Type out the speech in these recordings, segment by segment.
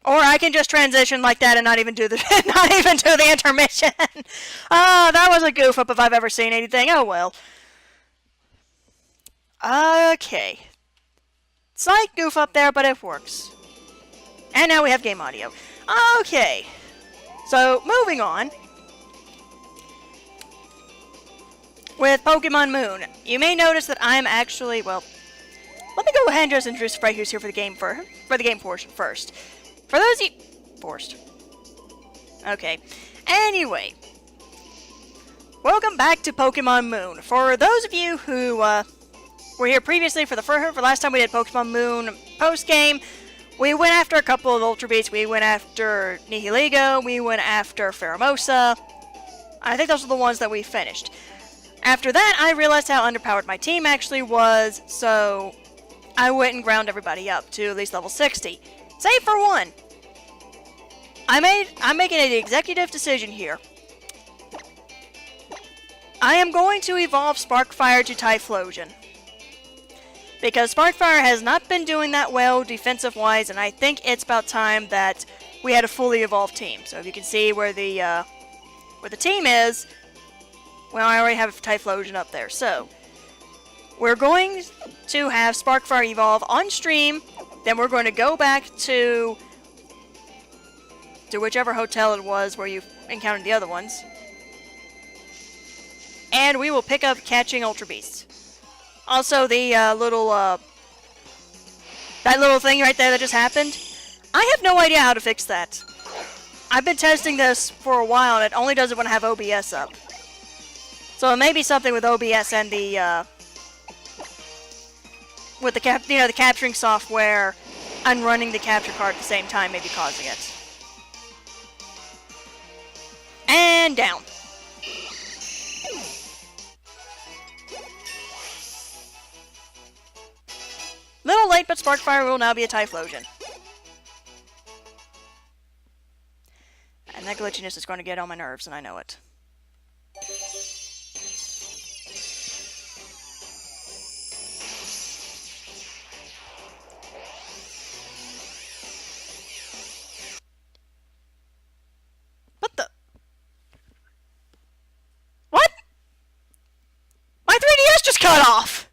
Or I can just transition like that and not even do the not even do the intermission. Oh, that was a goof up if I've ever seen anything. Oh well. Okay. Slight goof up there, but it works. And now we have game audio. Okay. So, moving on. With Pokemon Moon, you may notice that I'm actually, well, let me go ahead and just introduce Frey who's here for the game portion first. For those of you... Forced. Okay. Anyway. Welcome back to Pokemon Moon. For those of you who were here previously for last time we did Pokemon Moon post-game, we went after a couple of Ultra Beasts. We went after Nihiligo. We went after Pheromosa. I think those are the ones that we finished. After that, I realized how underpowered my team actually was, so I went and ground everybody up to at least level 60. Save for one. I'm making an executive decision here. I am going to evolve Sparkfire to Typhlosion. Because Sparkfire has not been doing that well defensive-wise, and I think it's about time that we had a fully evolved team. So if you can see where the team is, well, I already have Typhlosion up there. So we're going to have Sparkfire evolve on stream. Then we're going to go back to whichever hotel it was where you encountered the other ones. And we will pick up catching Ultra Beasts. Also, the that little thing right there that just happened, I have no idea how to fix that. I've been testing this for a while, and it only does it when I have OBS up. So it may be something with OBS and the with the capturing software and running the capture card at the same time may be causing it. And down. Little late, but Sparkfire will now be a Typhlosion. And that glitchiness is going to get on my nerves, and I know it. What the? What? My 3DS just cut off!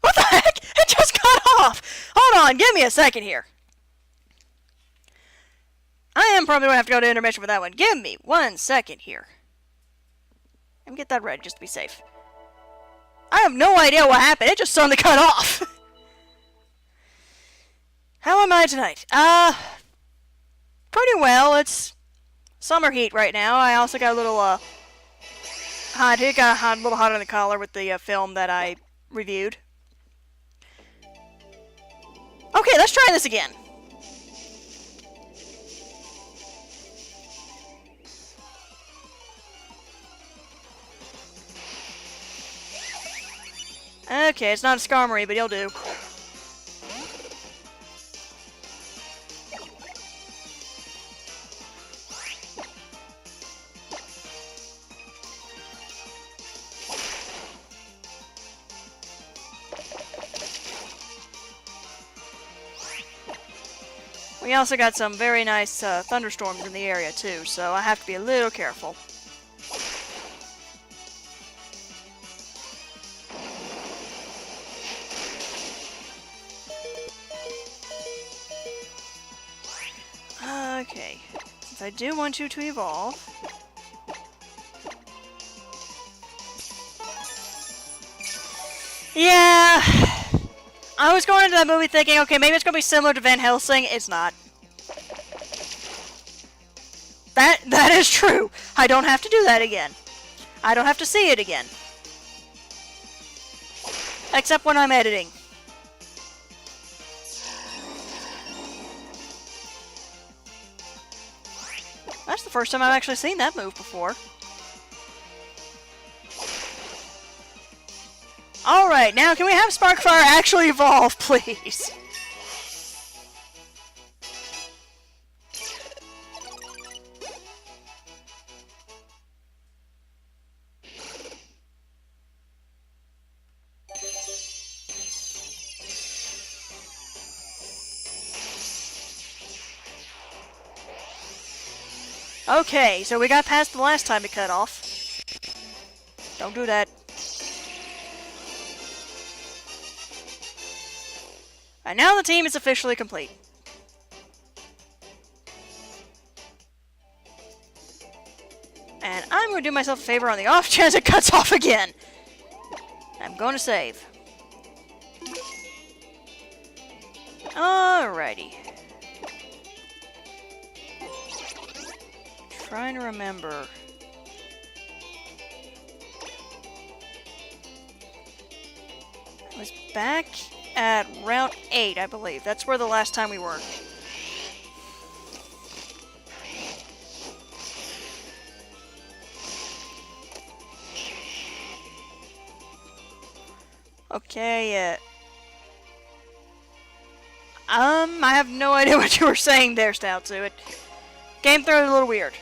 What the heck? It just cut off! Hold on, give me a second here. I am probably going to have to go to intermission for that one. Give me 1 second here. Let me get that ready just to be safe. I have no idea what happened. It just suddenly cut off. How am I tonight? Pretty well. It's summer heat right now. I also got a little, hot. It got a little hot on the collar with the film that I reviewed. Okay, let's try this again. Okay, it's not a Skarmory, but he'll do. We also got some very nice thunderstorms in the area too, so I have to be a little careful. Okay, since I do want you to evolve... Yeah... I was going into that movie thinking, okay, maybe it's going to be similar to Van Helsing. It's not. That is true. I don't have to do that again. I don't have to see it again. Except when I'm editing. That's the first time I've actually seen that move before. Alright, now can we have Sparkfire actually evolve, please? Okay, so we got past the last time it cut off. Don't do that. And now the team is officially complete. And I'm going to do myself a favor on the off chance it cuts off again. I'm going to save. Alrighty. Trying to remember. I was back at round 8, I believe. That's where the last time we were. Okay, I have no idea what you were saying there, Stoutsu. It came through a little weird.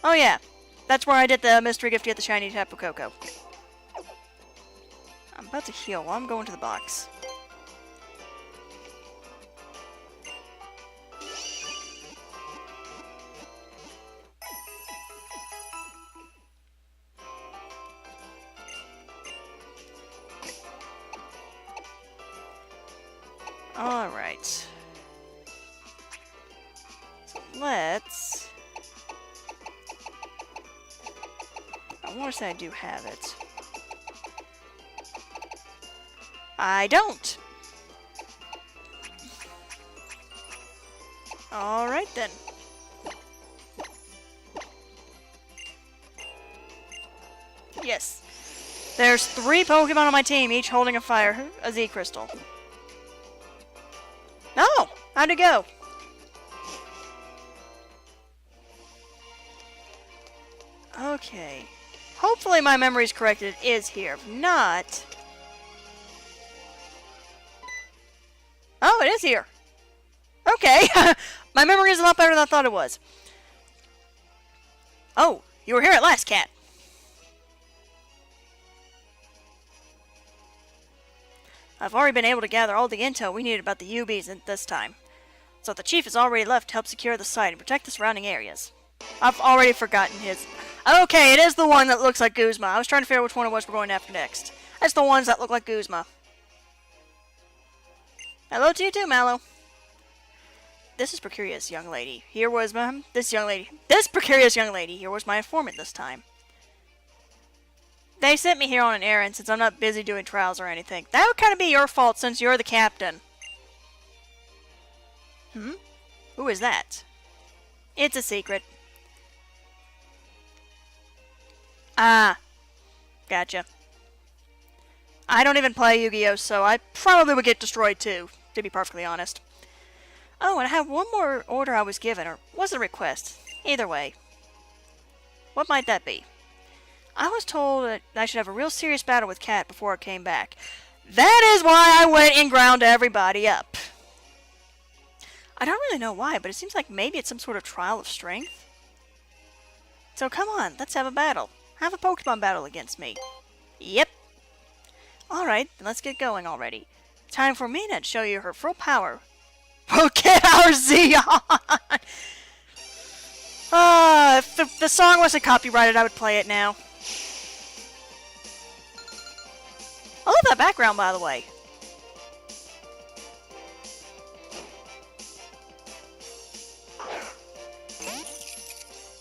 Oh yeah, that's where I did the mystery gift to get the shiny Tapu Koko. I'm about to heal while I'm going to the box. Alright. So let's... I want to say I do have it. I don't! Alright then. Yes. There's 3 Pokemon on my team, each holding a Z Crystal. No! How'd it go? Okay. Hopefully my memory's correct. It is here. If not... Oh, it is here. Okay. My memory is a lot better than I thought it was. Oh, you were here at last, Kat. I've already been able to gather all the intel we needed about the UBs at this time. So the chief has already left to help secure the site and protect the surrounding areas. I've already forgotten his... Okay, it is the one that looks like Guzma. I was trying to figure out which one it was we're going after next. That's the ones that look like Guzma. Hello to you too, Mallow. This is precarious young lady. Here was my... This precarious young lady here was my informant this time. They sent me here on an errand since I'm not busy doing trials or anything. That would kind of be your fault since you're the captain. Who is that? It's a secret. Ah. Gotcha. I don't even play Yu-Gi-Oh, so I probably would get destroyed too, to be perfectly honest. Oh, and I have one more order I was given, or was it a request? Either way. What might that be? I was told that I should have a real serious battle with Kat before I came back. That is why I went and ground everybody up. I don't really know why, but it seems like maybe it's some sort of trial of strength. So come on, let's have a battle. Have a Pokemon battle against me. Yep. Alright, then let's get going already. Time for Mina to show you her full power. Get our Zeon! If the song wasn't copyrighted, I would play it now. I love that background, by the way.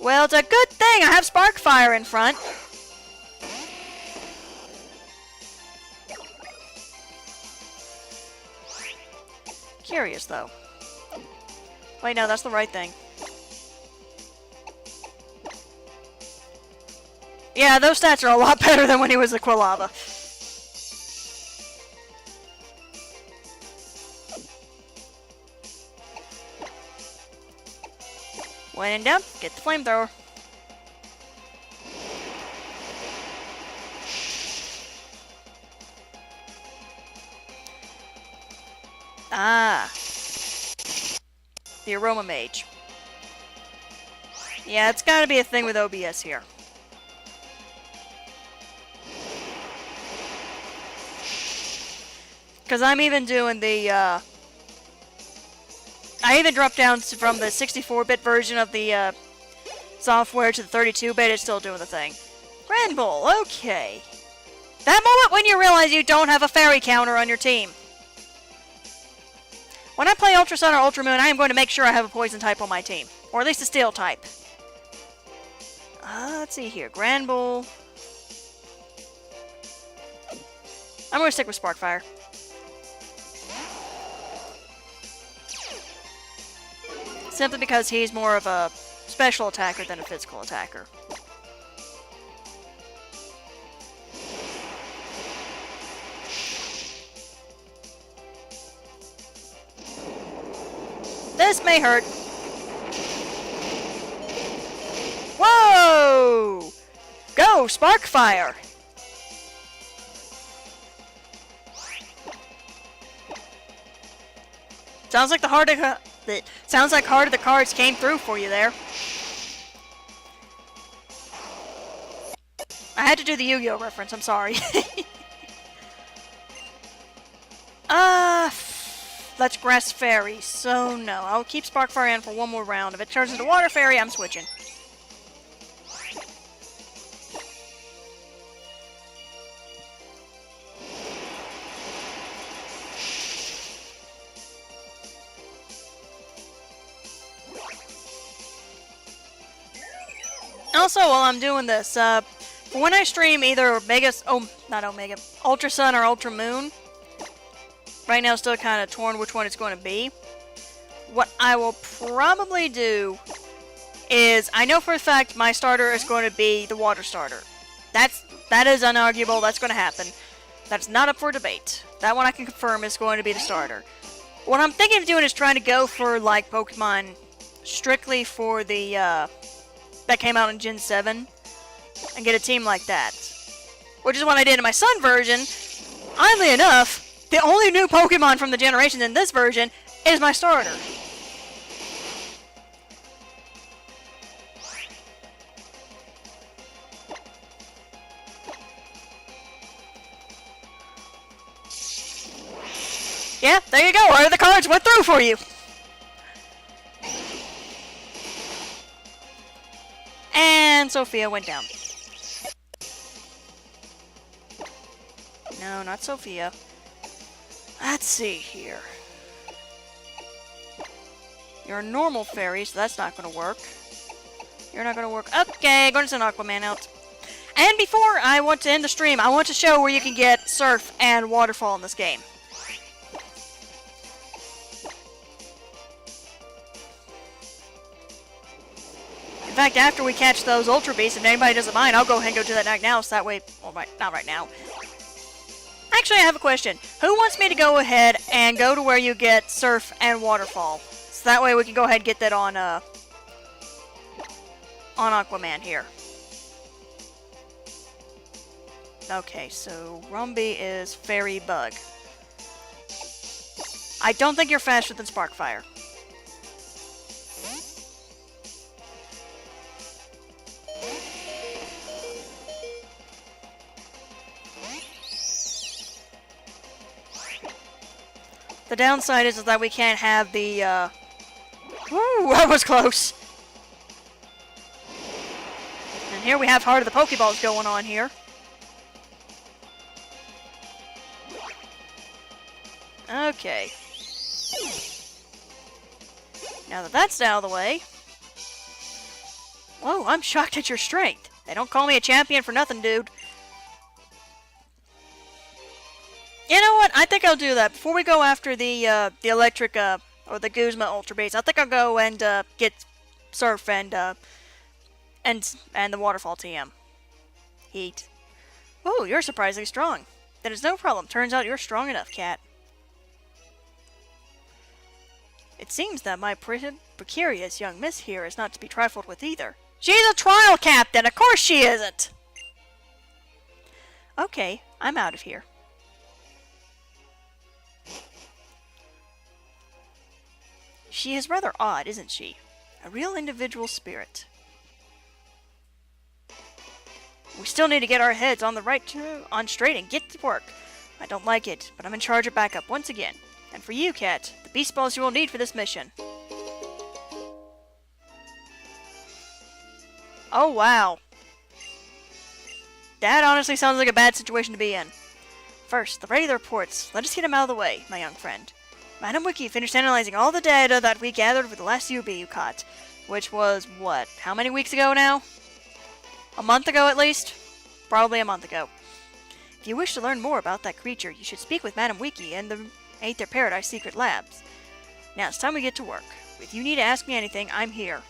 Well, it's a good thing I have Sparkfire in front. Curious, though. Wait, no, that's the right thing. Yeah, those stats are a lot better than when he was a Quilava. When in doubt, get the flamethrower. Ah. The Aroma Mage. Yeah, it's gotta be a thing with OBS here. Because I'm even doing the, I even dropped down from the 64-bit version of the software to the 32-bit. It's still doing the thing. Granbull, okay. That moment when you realize you don't have a fairy counter on your team. When I play Ultra Sun or Ultra Moon, I am going to make sure I have a poison type on my team. Or at least a steel type. Let's see here. Granbull. I'm going to stick with Sparkfire. Simply because he's more of a special attacker than a physical attacker. This may hurt. Whoa! Go, Sparkfire! Sounds like Heart of the Cards came through for you there. I had to do the Yu-Gi-Oh reference, I'm sorry. Let's Grass Fairy, so no. I'll keep Sparkfire in for one more round. If it turns into Water Fairy, I'm switching. Also, while I'm doing this, when I stream either Ultra Sun or Ultra Moon, right now still kind of torn which one it's going to be. What I will probably do is, I know for a fact my starter is going to be the water starter. That is unarguable, that's going to happen. That's not up for debate. That one I can confirm is going to be the starter. What I'm thinking of doing is trying to go for, like, Pokemon strictly for the, that came out in Gen 7, and get a team like that. Which is what I did in my Sun version. Oddly enough, the only new Pokemon from the generations in this version is my starter. Yeah, there you go. All of the cards went through for you. And Sophia went down. No, not Sophia. Let's see here. You're a normal fairy, so that's not going to work. You're not going to work. Okay, going to send Aquaman out. And before I want to end the stream, I want to show where you can get Surf and Waterfall in this game. In fact, after we catch those Ultra Beasts, if anybody doesn't mind, I'll go ahead and go do that now, so that way... Well, not right now. Actually, I have a question. Who wants me to go ahead and go to where you get Surf and Waterfall? So that way we can go ahead and get that on Aquaman here. Okay, so Rumby is Fairy Bug. I don't think you're faster than Sparkfire. The downside is that we can't have the, Woo, that was close! And here we have Heart of the Pokeballs going on here. Okay. Now that that's out of the way... Whoa, I'm shocked at your strength. They don't call me a champion for nothing, dude. You know what? I think I'll do that. Before we go after the electric, or the Guzma Ultra Beast, I think I'll go and, get Surf and the Waterfall TM. Heat. Oh, you're surprisingly strong. That is no problem. Turns out you're strong enough, Kat. It seems that my precarious young miss here is not to be trifled with either. She's a trial captain! Of course she isn't! Okay, I'm out of here. She is rather odd, isn't she? A real individual spirit. We still need to get our heads on straight and get to work. I don't like it, but I'm in charge of backup once again. And for you, Kat, the beast balls you will need for this mission. Oh, wow. That honestly sounds like a bad situation to be in. First, the regular reports. Let us get them out of the way, my young friend. Madam Wiki finished analyzing all the data that we gathered with the last UB you caught. Which was, what, how many weeks ago now? A month ago at least? Probably a month ago. If you wish to learn more about that creature, you should speak with Madam Wiki and the Aether Paradise Secret Labs. Now it's time we get to work. If you need to ask me anything, I'm here.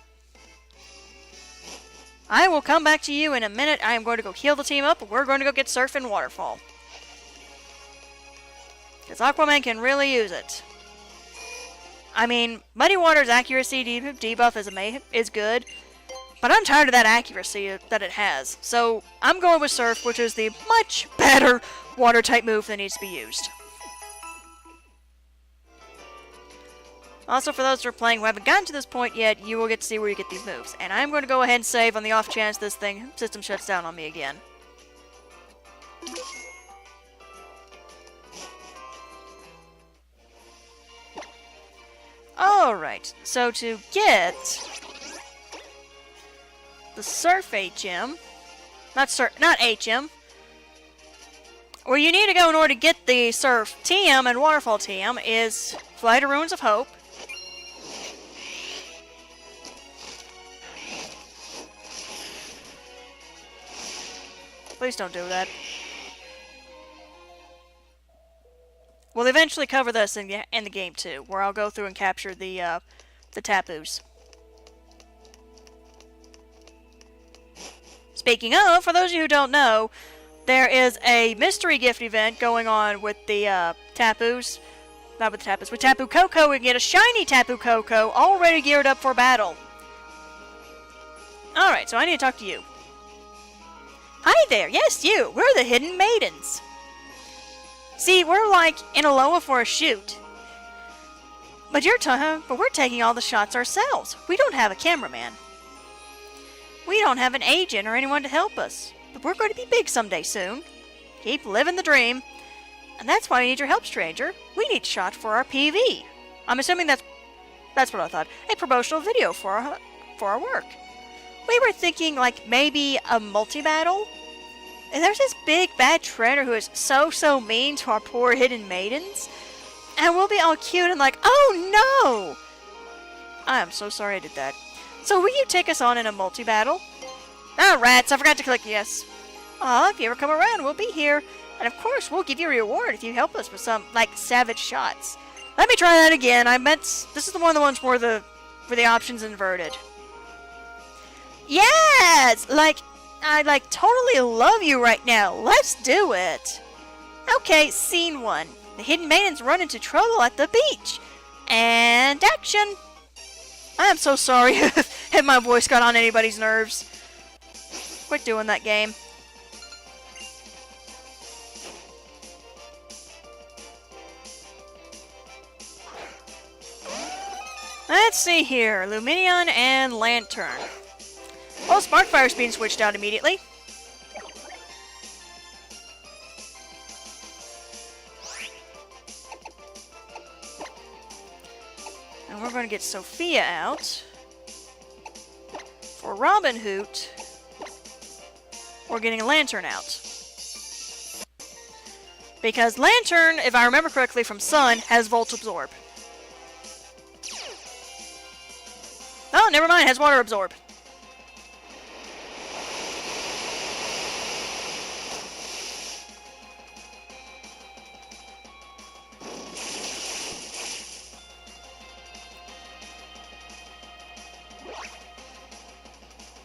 I will come back to you in a minute. I am going to go heal the team up, and we're going to go get Surf and Waterfall. Because Aquaman can really use it. I mean, Muddy Water's accuracy debuff is good, but I'm tired of that accuracy that it has. So I'm going with Surf, which is the much better water-type move that needs to be used. Also, for those who are playing who haven't gotten to this point yet, you will get to see where you get these moves. And I'm going to go ahead and save on the off chance this system shuts down on me again. Alright, so to get the Surf HM, not HM, where you need to go in order to get the Surf TM and Waterfall TM is Flight of Ruins of Hope. Please don't do that. We'll eventually cover this in the game too, where I'll go through and capture the Tapus. Speaking of, for those of you who don't know, there is a mystery gift event going on with the Tapus. Not with the Tapus, with Tapu Koko. We can get a shiny Tapu Koko already geared up for battle. Alright, so I need to talk to you. Hi there, yes you! We're the Hidden Maidens. See, we're like in a Loa for a shoot. But we're taking all the shots ourselves. We don't have a cameraman. We don't have an agent or anyone to help us. But we're going to be big someday soon. Keep living the dream. And that's why we need your help, stranger. We need shots for our PV. I'm assuming that's what I thought. A promotional video for our work. We were thinking like maybe a multi-battle. And there's this big bad trainer who is so mean to our poor hidden maidens. And we'll be all cute and like, oh no! I am so sorry I did that. So will you take us on in a multi-battle? Ah, rats, I forgot to click yes. Aw, if you ever come around, we'll be here. And of course, we'll give you a reward if you help us with some, like, savage shots. Let me try that again. I meant, this is one of the ones where the option's inverted. Yes! I totally love you right now. Let's do it. Okay, scene 1. The hidden maidens run into trouble at the beach. And action. I am so sorry if my voice got on anybody's nerves. Quit doing that game. Let's see here. Luminion and Lantern. Oh, Sparkfire's being switched out immediately. And we're going to get Sophia out. For Robin Hoot, we're getting a Lantern out. Because Lantern, if I remember correctly from Sun, has Volt Absorb. Oh, never mind, has Water Absorb.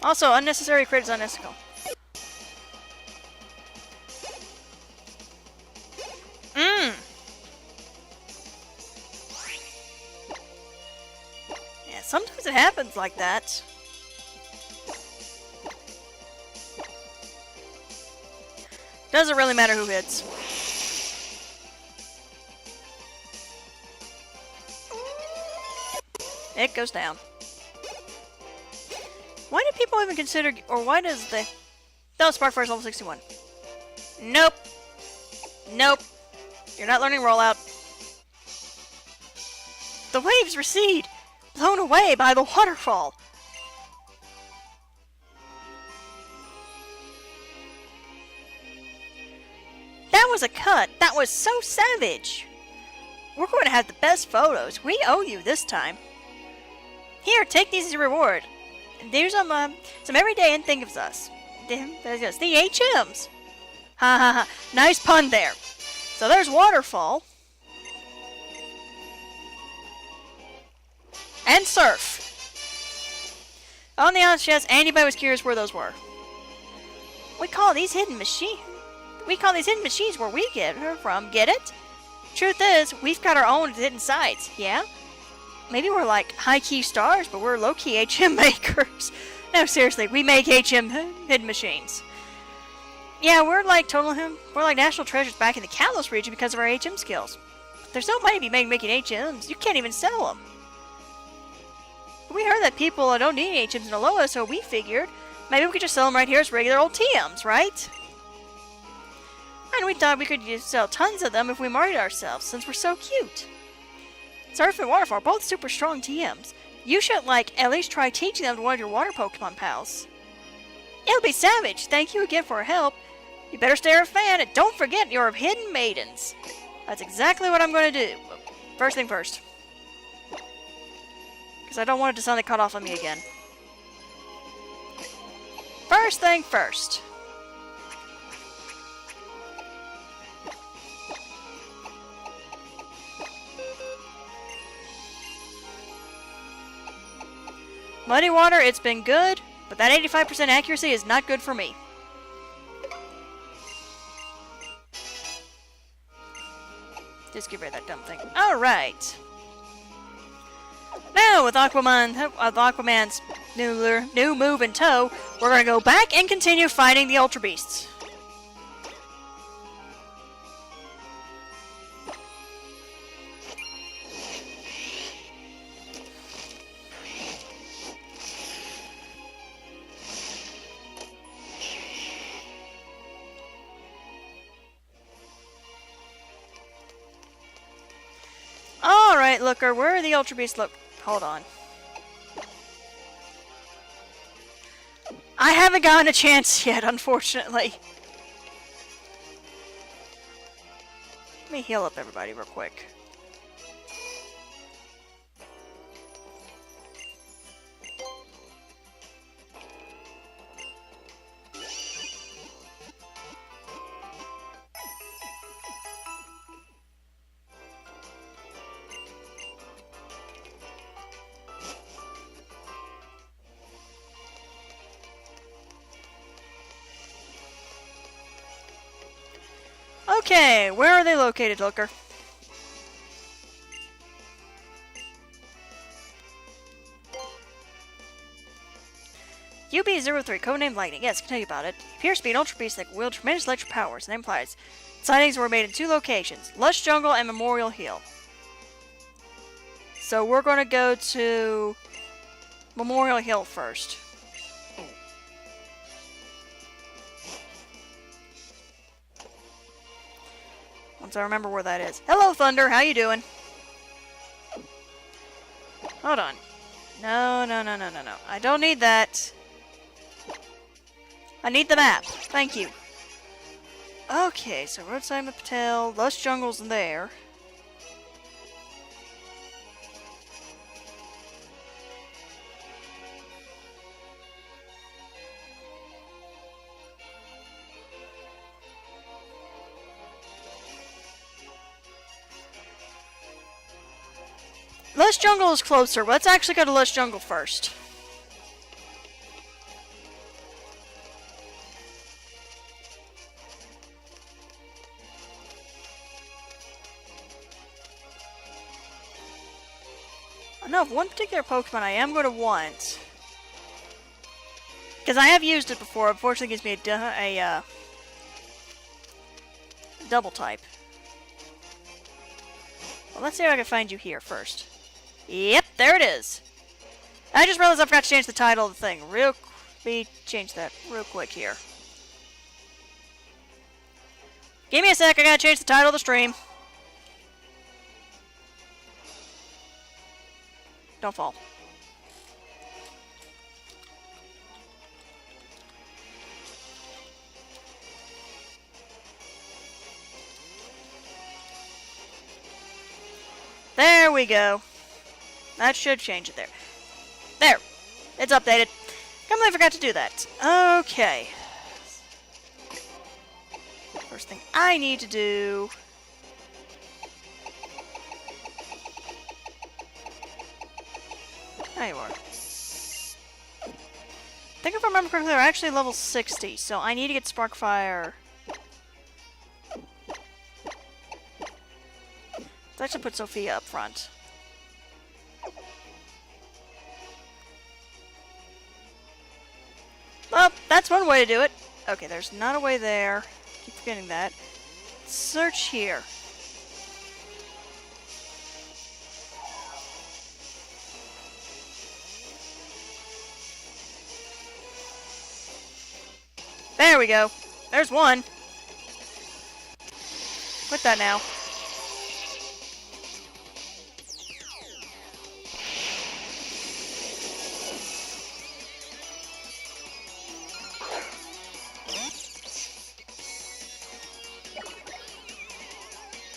Also, unnecessary crit is unethical. Yeah, sometimes it happens like that. Doesn't really matter who hits. It goes down. Why do people even consider, or why does the... No, Sparkfire's level 61. Nope. Nope. You're not learning rollout. The waves recede, blown away by the waterfall. was a cut. That was so savage. We're going to have the best photos. We owe you this time. Here, take these as a reward. Do some every day and think of us. There's the HMs. Ha ha ha. Nice pun there. So there's Waterfall. And Surf. On the honest chest, anybody was curious where those were. We call these hidden machines where we get her from, get it? Truth is, we've got our own hidden sites, yeah? Maybe we're like high-key stars, but we're low-key HM makers. No, seriously, we make HM hidden machines. Yeah, we're like national treasures back in the Kalos region because of our HM skills. But there's no money to be made making HMs. You can't even sell them. We heard that people don't need HMs in Aloha, so we figured maybe we could just sell them right here as regular old TMs, right? And we thought we could sell tons of them if we marketed ourselves, since we're so cute. Surf and Waterfall are both super strong TMs. You should, at least try teaching them to one of your water Pokemon pals. It'll be savage. Thank you again for your help. You better stay a fan, and don't forget your hidden maidens. That's exactly what I'm going to do. First thing first. Because I don't want it to suddenly cut off on me again. First thing first. Muddy water, it's been good, but that 85% accuracy is not good for me. Just get rid of that dumb thing. Alright. Now, with Aquaman's new move in tow, we're going to go back and continue fighting the Ultra Beasts. Alright, Looker, where are the Ultra Beasts? Look, hold on. I haven't gotten a chance yet, unfortunately. Let me heal up everybody real quick. Okay, where are they located, Looker? UB-03, codename Lightning. Yes, I can tell you about it. It appears to be an Ultra Beast that wields tremendous electric powers, and implies sightings were made in 2 locations, Lush Jungle and Memorial Hill. So we're going to go to Memorial Hill first. Once I remember where that is. Hello, Thunder. How you doing? Hold on. No. I don't need that. I need the map. Thank you. Okay, so Roadside Patel, Lush Jungle's there. Lush Jungle is closer. Let's actually go to Lush Jungle first. I know of one particular Pokemon I am going to want. Because I have used it before. Unfortunately, it gives me a double type. Well, let's see if I can find you here first. Yep, there it is. I just realized I forgot to change the title of the thing. Let me change that real quick here. Give me a sec, I gotta change the title of the stream. Don't fall. There we go. That should change it there. There. It's updated. Completely forgot to do that. Okay. First thing I need to do... There you are. I think if I remember correctly, they're actually level 60, so I need to get Sparkfire. Let's actually put Sophia up front. Well, that's one way to do it. Okay, there's not a way there. Keep forgetting that. Search here. There we go. There's one. Quit that now.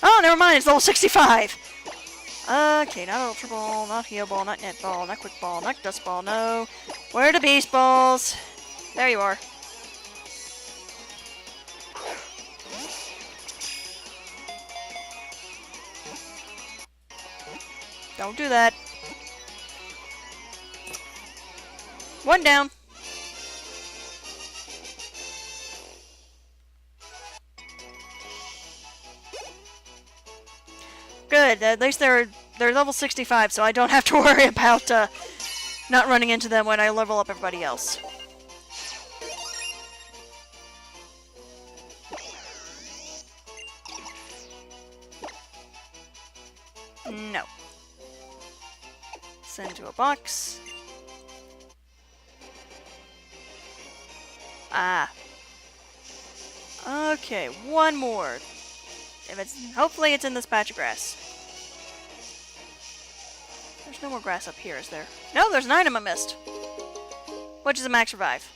Oh, never mind, it's level 65! Okay, not Ultra Ball, not Heal Ball, not Net Ball, not Quick Ball, not Dust Ball, no. Where are the Beast Balls? There you are. Don't do that. One down. Good, at least they're level 65, so I don't have to worry about not running into them when I level up everybody else. No. Send to a box. Ah. Okay, one more. If it's, hopefully it's in this patch of grass. There's no more grass up here, is there? No, there's an item I missed. Which is a max revive.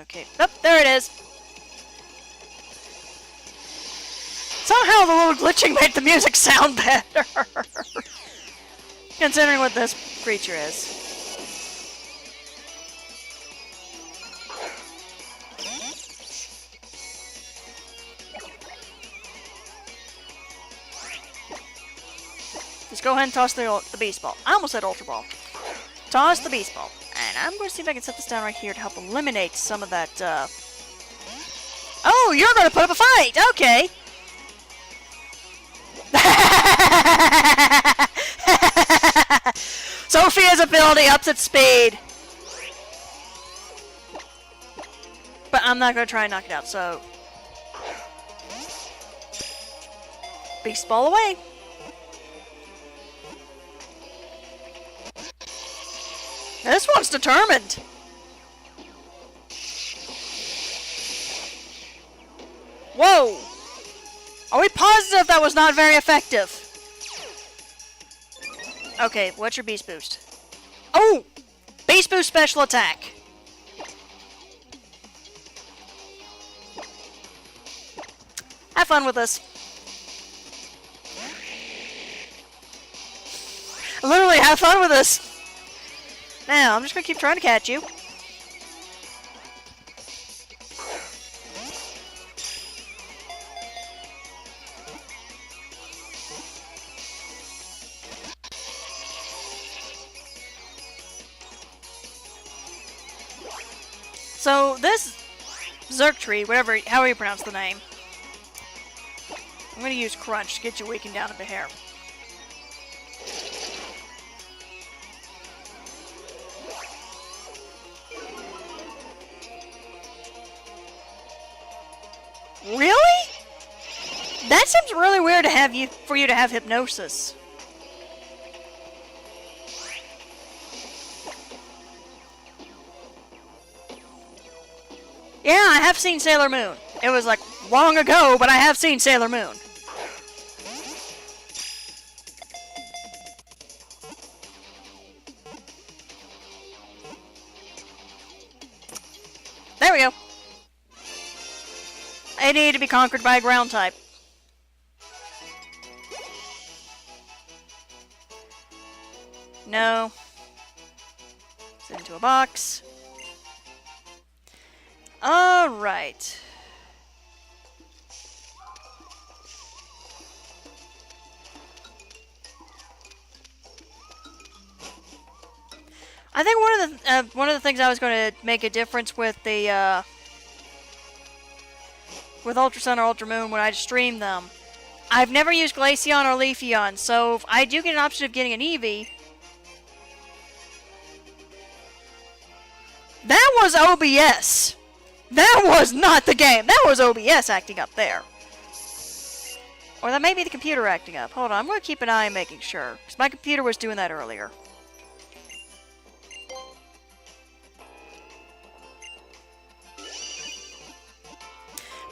Okay. Oh, there it is. Somehow the little glitching made the music sound better. Considering what this creature is. Just go ahead and toss the Beast Ball. I almost said Ultra Ball. Toss the Beast Ball. And I'm going to see if I can set this down right here to help eliminate some of that, Oh, you're going to put up a fight! Okay! Sophia's ability ups its speed! But I'm not going to try and knock it out, so... Beast Ball away! This one's determined! Whoa! Are we positive that was not very effective? Okay, what's your Beast Boost? Oh! Beast Boost special attack! Have fun with this. Literally, have fun with this! Now, I'm just gonna keep trying to catch you. So, this Zerk whatever, however you pronounce the name, I'm gonna use Crunch to get you weakened down a bit here. Really? That seems really weird to have for you to have hypnosis. Yeah, I have seen Sailor Moon. It was like long ago, but I have seen Sailor Moon. There we go. They need to be conquered by a ground type. No. Send into a box. Alright. I think one of the things I was going to make a difference with the with Ultra Sun or Ultra Moon when I stream them. I've never used Glaceon or Leafeon, so if I do get an option of getting an Eevee. That was OBS. That was not the game. That was OBS acting up there. Or that may be the computer acting up. Hold on, I'm going to keep an eye on making sure. Because my computer was doing that earlier.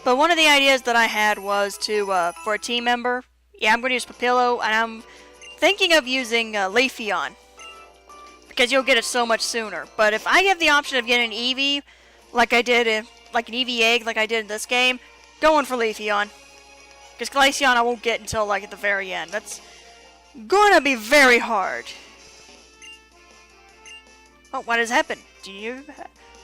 But one of the ideas that I had was to, for a team member, yeah, I'm going to use Papillo, and I'm thinking of using Leafeon. Because you'll get it so much sooner. But if I have the option of getting an Eevee, like I did, like an Eevee egg, like I did in this game, going for Leafeon. Because Glaceon I won't get until, like, at the very end. That's gonna be very hard. Oh, what has happened?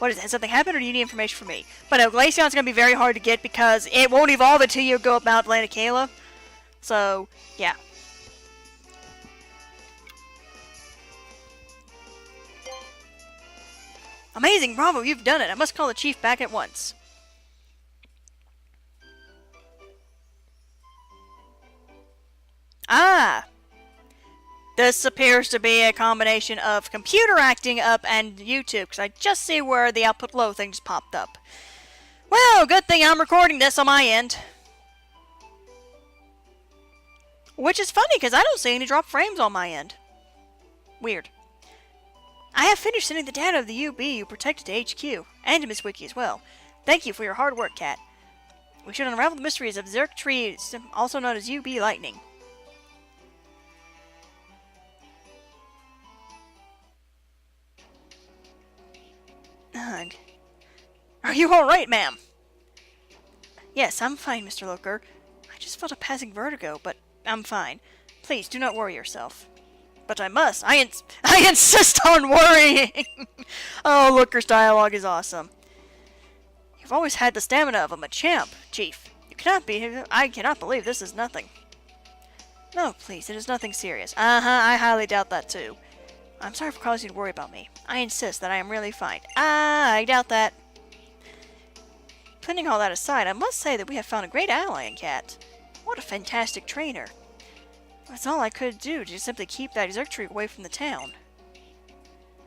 Has something happened, or do you need information from me? But no, Glaceon's gonna be very hard to get because it won't evolve until you go up Mount Atlanticala. So, yeah. Amazing, bravo, you've done it. I must call the chief back at once. Ah! This appears to be a combination of computer acting up and YouTube, because I just see where the output low thing just popped up. Well, good thing I'm recording this on my end. Which is funny, because I don't see any drop frames on my end. Weird. I have finished sending the data of the UB you protected to HQ, and to Miss Wiki as well. Thank you for your hard work, Kat. We should unravel the mysteries of Zerk Tree, also known as UB Lightning. Ugh. Are you alright, ma'am? Yes, I'm fine, Mr. Looker. I just felt a passing vertigo, but I'm fine. Please, do not worry yourself. But I must. I insist on worrying! Oh, Looker's dialogue is awesome. You've always had the stamina of a Machamp, Chief. I cannot believe this is nothing. No, please, it is nothing serious. I highly doubt that too. I'm sorry for causing you to worry about me. I insist that I am really fine. I doubt that. Putting all that aside, I must say that we have found a great ally in Kat. What a fantastic trainer. That's all I could do to simply keep that Zerk Tree away from the town.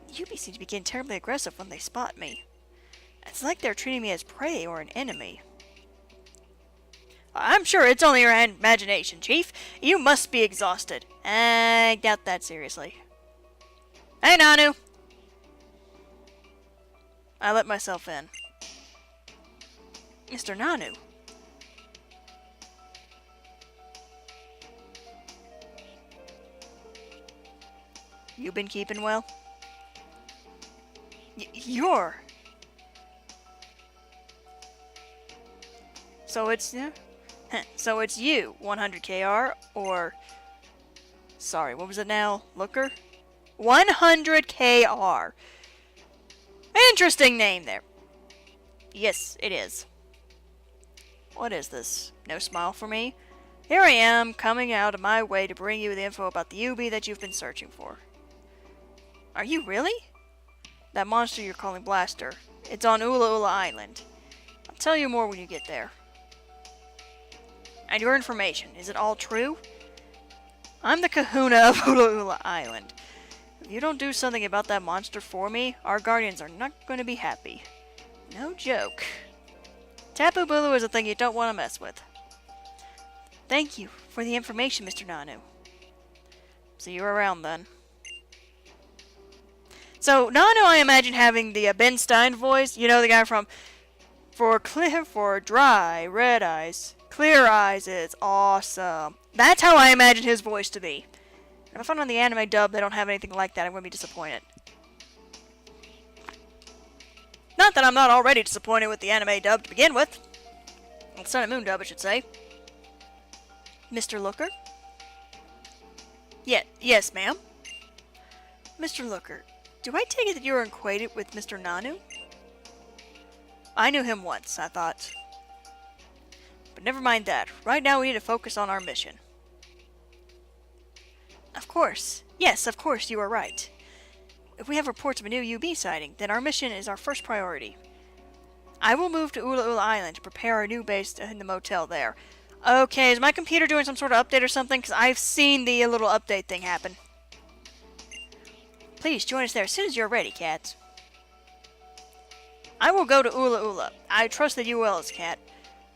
The UB seem to be getting terribly aggressive when they spot me. It's like they're treating me as prey or an enemy. I'm sure it's only your imagination, Chief. You must be exhausted. I doubt that seriously. Hey, Nanu! I let myself in. Mr. Nanu. You been keeping well? You're... So it's... So it's you, 100kr, or... Sorry, what was it now? Looker? 100kr. Interesting name there. Yes, it is. What is this? No smile for me? Here I am, coming out of my way to bring you the info about the UB that you've been searching for. Are you really? That monster you're calling Blaster. It's on Ula Ula Island. I'll tell you more when you get there. And your information, is it all true? I'm the kahuna of Ula Ula Island. If you don't do something about that monster for me, our guardians are not going to be happy. No joke. Tapu Bulu is a thing you don't want to mess with. Thank you for the information, Mr. Nanu. See you around then. So, Nanu, I imagine having the Ben Stein voice. You know, the guy from For Dry, Red Eyes, Clear Eyes is awesome. That's how I imagine his voice to be. If I find on the anime dub they don't have anything like that, I'm going to be disappointed. Not that I'm not already disappointed with the anime dub to begin with. Sun and Moon dub, I should say. Mr. Looker? Yes, ma'am. Mr. Looker, do I take it that you are acquainted with Mr. Nanu? I knew him once, I thought. But never mind that. Right now we need to focus on our mission. Of course. Yes, of course, you are right. If we have reports of a new UB sighting, then our mission is our first priority. I will move to Ula Ula Island to prepare our new base in the motel there. Okay, is my computer doing some sort of update or something? Because I've seen the little update thing happen. Please join us there as soon as you're ready, Kat. I will go to Ula Ula. I trust that you will, Kat.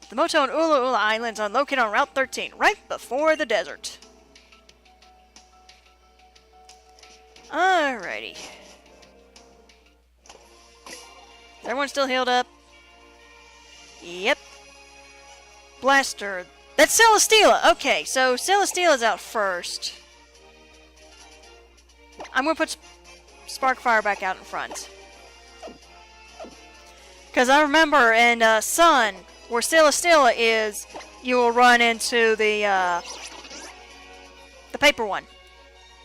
The motel in Ula Ula Islands is located on Route 13, right before the desert. Alrighty. Is everyone still healed up? Yep. Blaster. That's Celesteela! Okay, so Celesteela's out first. I'm gonna put Sparkfire back out in front. Because I remember in Sun, where Celesteela is, you will run into the paper one.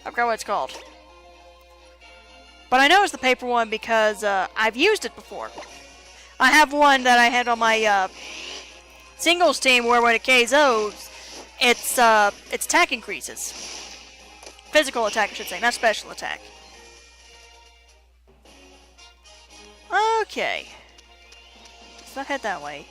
I forgot what it's called. But I know it's the paper one because I've used it before. I have one that I had on my singles team where when it KOs, its attack increases. Physical attack, I should say, not special attack. Okay. Let's not head that way.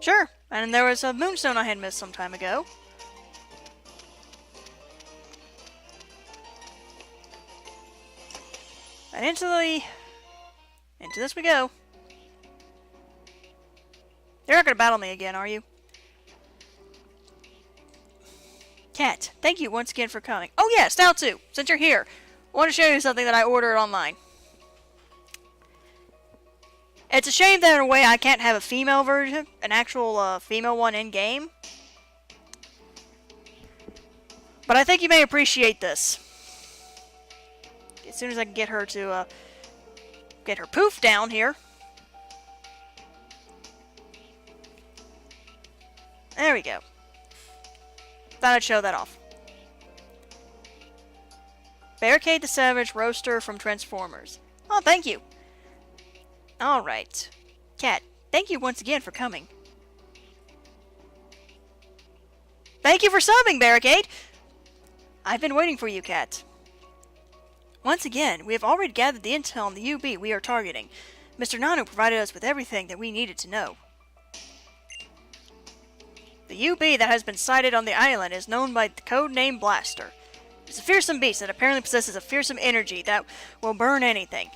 Sure, and there was a moonstone I had missed some time ago. And into this we go. You're not gonna battle me again, are you? Kat, thank you once again for coming. Oh yeah, Stout 2, since you're here, I want to show you something that I ordered online. It's a shame that in a way I can't have a female version, an actual female one in-game. But I think you may appreciate this. As soon as I can get her to, get her poof down here. There we go. Thought I'd show that off. Barricade the Savage Roaster from Transformers. Oh, thank you. Alright. Kat, thank you once again for coming. Thank you for subbing, Barricade! I've been waiting for you, Kat. Once again, we have already gathered the intel on the UB we are targeting. Mr. Nanu provided us with everything that we needed to know. The UB that has been sighted on the island is known by the code name Blaster. It's a fearsome beast that apparently possesses a fearsome energy that will burn anything.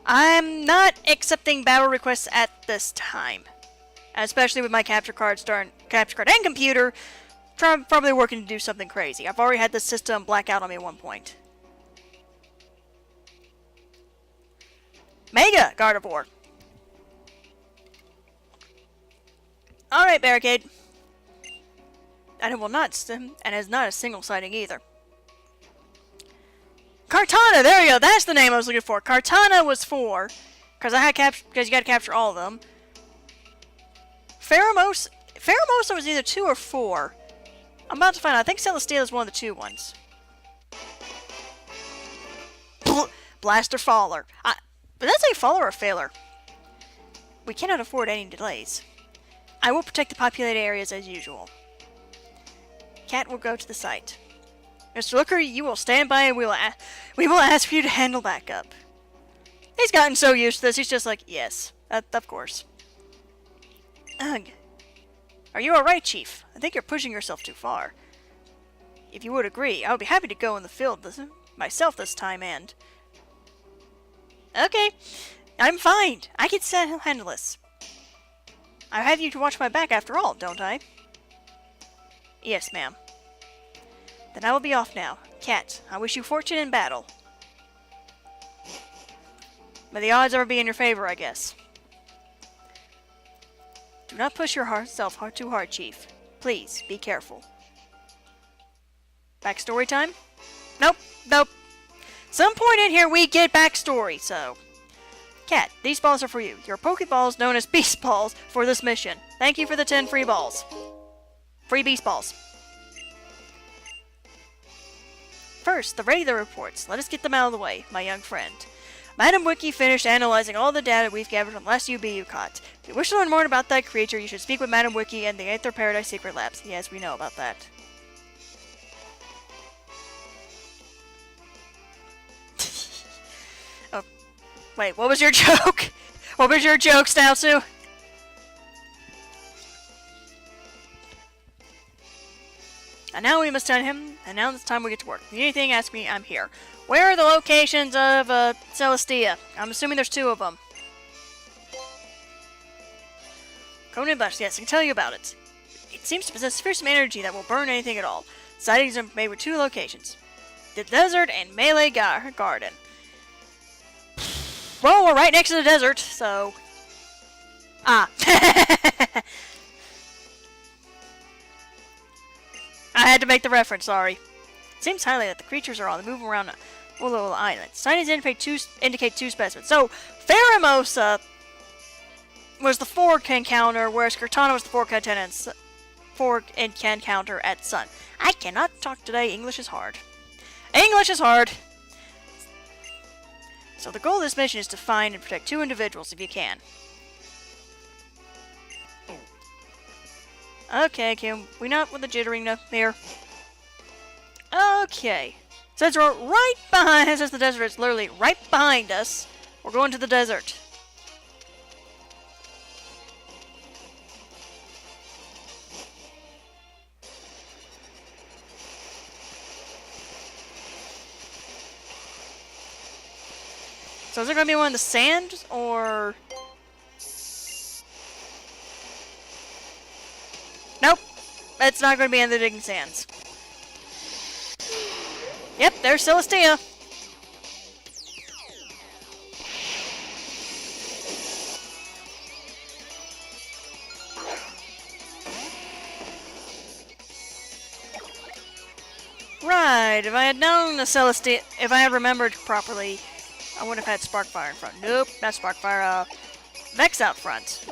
I'm not accepting battle requests at this time. Especially with my capture card and computer probably working to do something crazy. I've already had the system black out on me at one point. Mega Gardevoir. Alright, Barricade. And it will not and is not a single sighting either. Kartana, there you go. That's the name I was looking for. Kartana was 4, because you got to capture all of them. Pheromosa was either 2 or 4. I'm about to find out. I think Celesteela is one of the 2 ones. Blaster Faller. But that's a faller or a failer. We cannot afford any delays. I will protect the populated areas as usual. Kat will go to the site. Mr. Looker, you will stand by and we will ask for you to handle backup. He's gotten so used to this, he's just like, yes, of course. Ugh. Are you alright, Chief? I think you're pushing yourself too far. If you would agree, I would be happy to go in the field myself this time and... Okay, I'm fine. I can handle this. I have you to watch my back after all, don't I? Yes, ma'am. Then I will be off now. Kat, I wish you fortune in battle. May the odds ever be in your favor, I guess. Do not push yourself too hard, Chief. Please, be careful. Backstory time? Nope, nope. Some point in here we get backstory, so... Kat, these balls are for you. Your Pokeballs known as Beast Balls for this mission. Thank you for the 10 free balls. Free Beast Balls. First, the regular reports. Let us get them out of the way, my young friend. Madam Wiki finished analyzing all the data we've gathered from the last UB you caught. If you wish to learn more about that creature, you should speak with Madam Wiki and the Aether Paradise Secret Labs. Yes, we know about that. Oh, wait, what was your joke? What was your joke, Snautsu? And now we must tell him, and now it's time we get to work. If you need anything, ask me, I'm here. Where are the locations of, Celestia? I'm assuming there's 2 of them. Conan Blush, yes, I can tell you about it. It seems to possess fearsome energy that will burn anything at all. Sightings are made with 2 locations. The desert and Melee Garden. Well, we're right next to the desert, so... Ah. I had to make the reference, sorry. It seems highly that the creatures are on the move around a little island. Sightings indicate 2 specimens. So, Pheromosa was the Fork encounter, whereas Cortana was the Fork encounter at Sun. I cannot talk today. English is hard. English is hard! So the goal of this mission is to find and protect 2 individuals if you can. Okay, can we not with the jittering here? Okay. Since we're right behind, since the desert is literally right behind us, we're going to the desert. So is it going to be one in the sand, or... Nope. It's not going to be in the digging sands. Yep, there's Celestia. Right, if I had known the Celestia, if I had remembered properly, I would have had Sparkfire in front. Nope, not Sparkfire, Vex out front.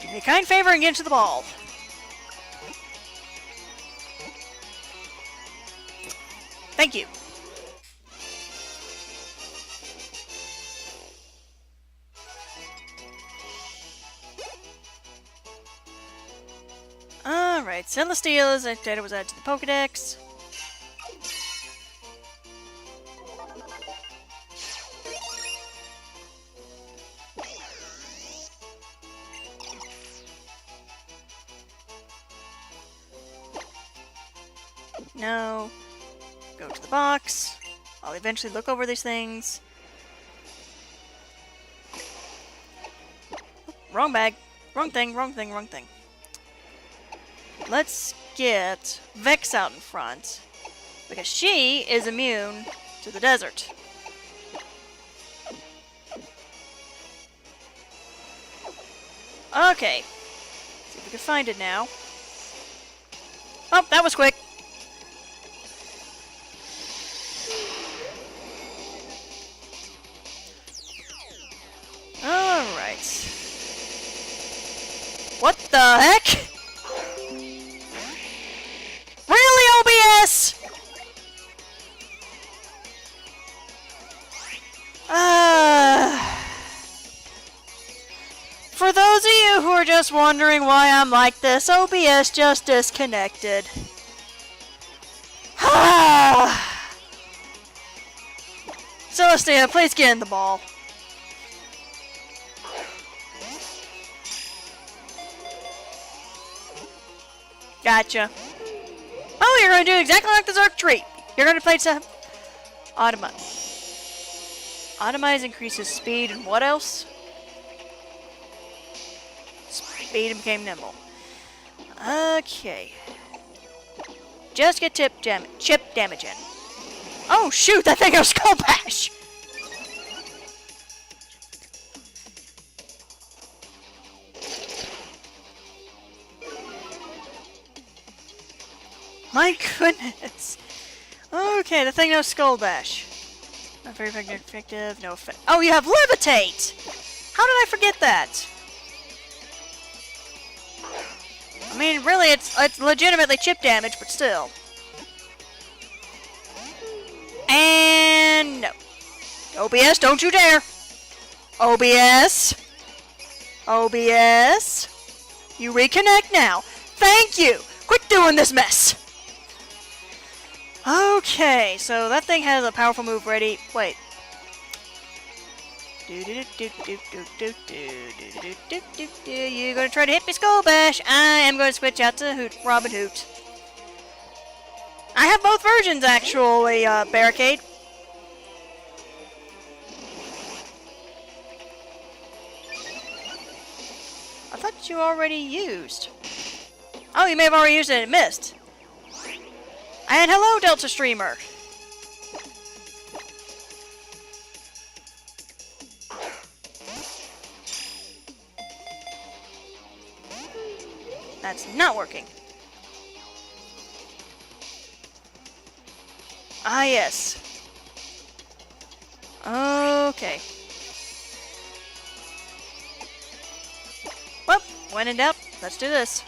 Do me a kind favor and get into the ball. Thank you. Alright, Celestia's data was added to the Pokedex. No. Go to the box. I'll eventually look over these things. Wrong bag. Wrong thing, wrong thing, wrong thing. Let's get Vex out in front, because she is immune to the desert. Okay. See if we can find it now. Oh, that was quick. Alright. What the heck? Really, OBS? For those of you who are just wondering why I'm like this, OBS just disconnected. Celestia, please get in the ball. Gotcha. Oh, you're going to do exactly like the Zerk tree. You're going to play some... Automize increases speed and what else? Speed and became nimble. Okay. Just get chip damage in. Oh shoot, that thing got a Skull Bash! My goodness. Okay, the thing knows Skull Bash. Not very effective, no effect. Oh, you have Levitate! How did I forget that? I mean, really, it's legitimately chip damage, but still. And no. OBS, don't you dare! OBS! OBS! You reconnect now. Thank you! Quit doing this mess! Okay, so that thing has a powerful move ready. Wait. You gonna try to hit me, Skull Bash? I am gonna switch out to Robin Hoot. I have both versions, actually, Barricade. I thought you already used. Oh, you may have already used it and it missed. And hello, Delta Streamer. That's not working. Ah, yes. Okay. Well, when in doubt, let's do this.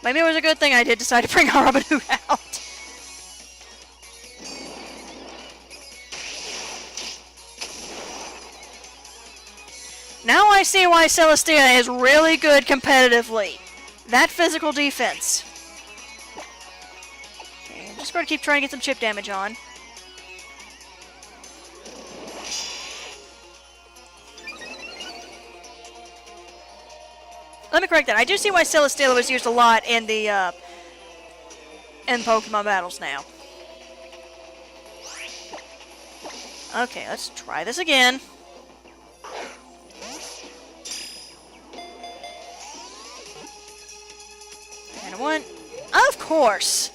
Maybe it was a good thing I did decide to bring our Robin Hood out. Now I see why Celestia is really good competitively. That physical defense. Okay, I'm just going to keep trying to get some chip damage on. Let me correct that. I do see why Celestia was used a lot in the in Pokemon battles now. Okay, let's try this again. And one. Of course!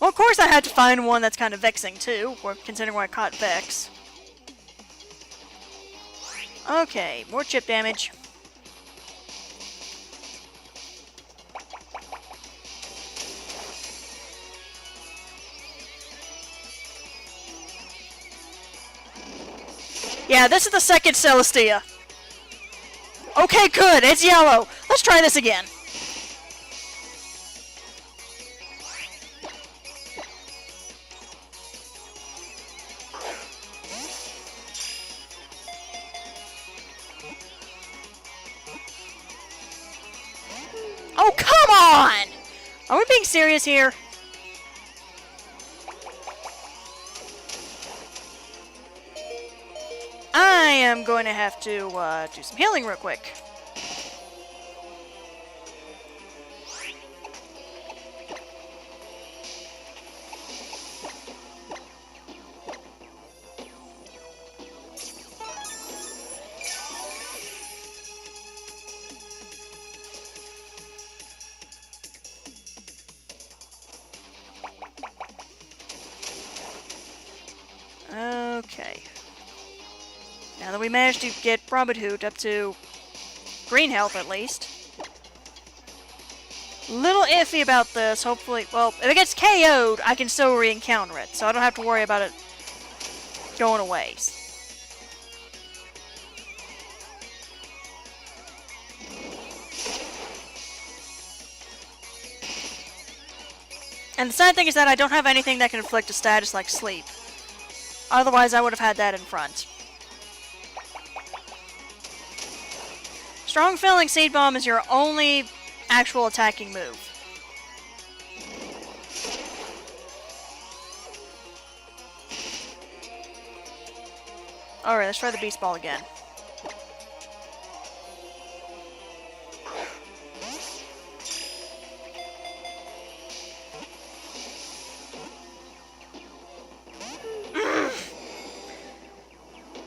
Well, of course I had to find one that's kind of vexing, too, considering where I caught Vex. Okay, more chip damage. Yeah, this is the second Celestia. Okay, good, it's yellow. Let's try this again. Oh, come on! Are we being serious here? I am going to have to do some healing real quick. Okay. Now that we managed to get Robinhood up to green health at least. Little iffy about this, hopefully. Well, if it gets KO'd, I can still re-encounter it, so I don't have to worry about it going away. And the sad thing is that I don't have anything that can inflict a status like sleep. Otherwise, I would have had that in front. Strong Filling Seed Bomb is your only actual attacking move. Alright, let's try the Beast Ball again.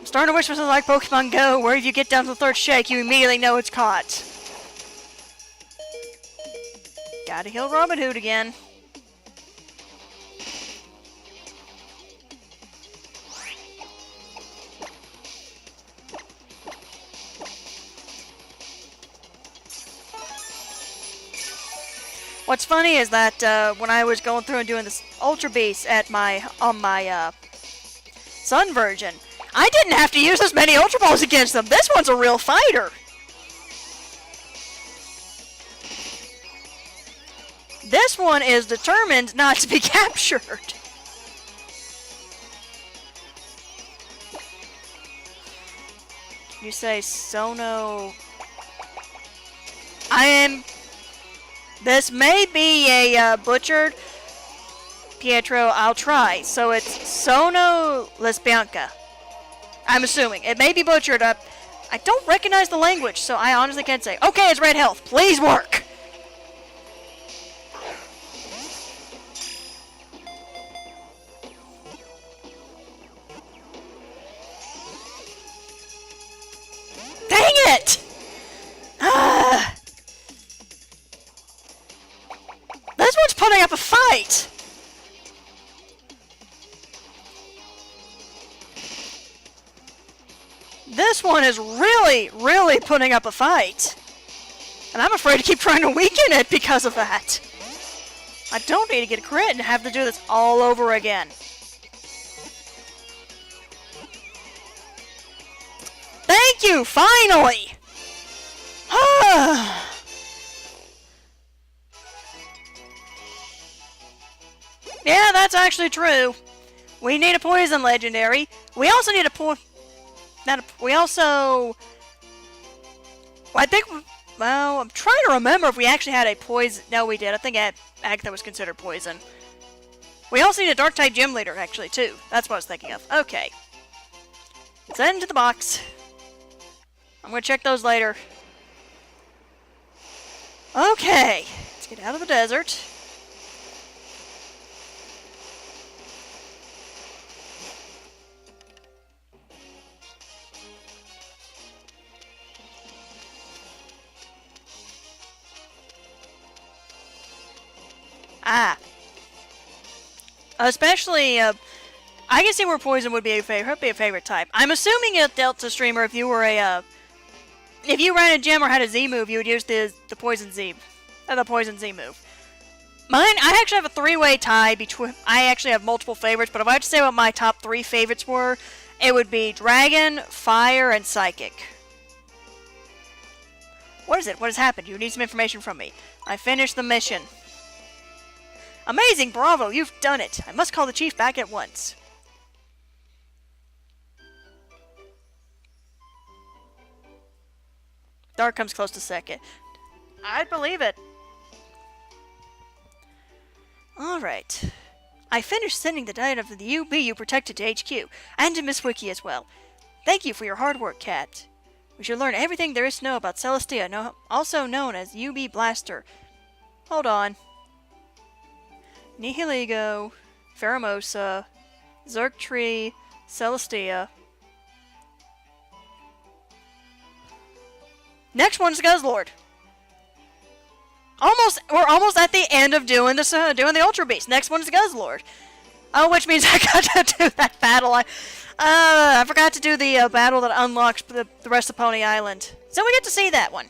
Starting to wish this was like Pokemon Go, where if you get down to the third shake, you immediately know it's caught. Gotta heal Robin Hood again. What's funny is that when I was going through and doing this Ultra Beast at on my Sun version, I didn't have to use as many Ultra Balls against them. This one's a real fighter. This one is determined not to be captured. You say Sono. This may be a butchered Pietro. I'll try. So it's Sono Lesbianca. I'm assuming. It may be butchered up. I don't recognize the language, so I honestly can't say. Okay, it's red health. Please work. Dang it! This one's putting up a fight! This one is really putting up a fight. And I'm afraid to keep trying to weaken it because of that. I don't need to get a crit and have to do this all over again. Thank you, finally! Yeah, that's actually true. We need a poison legendary. We also need a I think, well, I'm trying to remember if we actually had a poison. No, we did. I think Agatha was considered poison. We also need a dark type gym leader, actually, too. That's what I was thinking of. Okay. Send to the box. I'm gonna check those later. Okay. Let's get out of the desert. Especially, I can see where poison would be a favorite type. I'm assuming it dealt to streamer if you were if you ran a gym or had a Z move, you would use the poison Z, the poison Z move. Mine, I actually have a three-way tie between. I actually have multiple favorites, but if I had to say what my top three favorites were, it would be Dragon, Fire, and Psychic. What is it? What has happened? You need some information from me. I finished the mission. Amazing! Bravo! You've done it! I must call the chief back at once. Dark comes close to second. I'd believe it. Alright. I finished sending the data of the UB you protected to HQ, and to Miss Wiki as well. Thank you for your hard work, Kat. We should learn everything there is to know about Celestia, also known as UB Blaster. Hold on. Nihiligo, Pheromosa, Zergtree, Celestia. Next one's Guzzlord. We're almost at the end of doing this, doing the Ultra Beast. Next one's Guzzlord. Oh, which means I got to do that battle. I forgot to do the battle that unlocks the rest of Pony Island. So we get to see that one.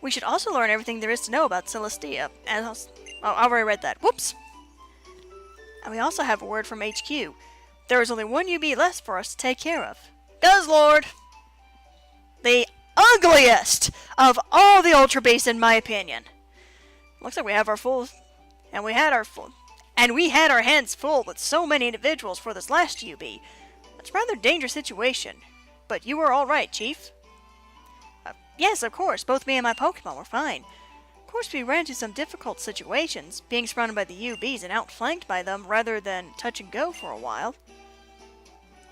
We should also learn everything there is to know about Celestia. I've already read that. Whoops. And we also have a word from HQ. There is only one UB left for us to take care of. Guzzlord! The ugliest of all the Ultra Beasts, in my opinion. Looks like we have our full... And we had our hands full with so many individuals for this last UB. That's a rather dangerous situation. But you were alright, Chief. Yes, of course. Both me and my Pokemon were fine. Of course, we ran into some difficult situations, being surrounded by the UBs and outflanked by them rather than touch and go for a while.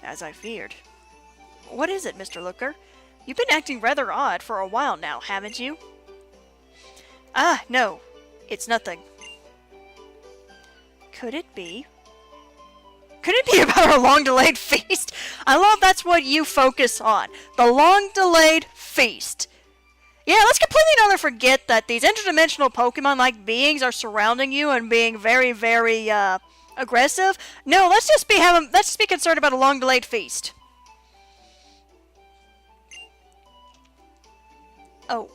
As I feared. What is it, Mr. Looker? You've been acting rather odd for a while now, haven't you? Ah, no. It's nothing. Could it be? Could it be about our long-delayed feast? I love that's what you focus on. The long-delayed feast. Yeah, let's completely not forget that these interdimensional Pokemon-like beings are surrounding you and being very, very, aggressive. No, let's just be concerned about a long-delayed feast. Oh.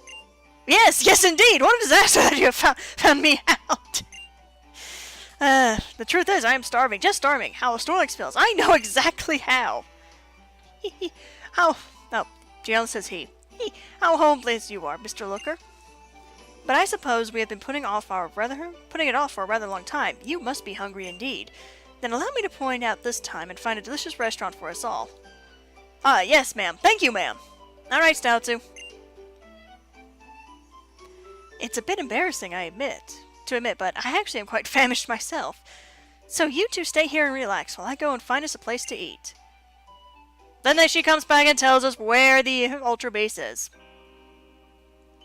Yes, indeed! What a disaster that you have found me out! The truth is, I am starving. Just starving. How a Snorlax feels. I know exactly how. How... Oh, Gianna says he. How homeless you are, Mr. Looker. But I suppose we have been putting it off for a rather long time. You must be hungry indeed. Then allow me to point out this time and find a delicious restaurant for us all. Ah, yes, ma'am. Thank you, ma'am. Alright, Stoutsu. It's a bit embarrassing, to admit, but I actually am quite famished myself. So you two stay here and relax while I go and find us a place to eat. Then she comes back and tells us where the Ultra Base is.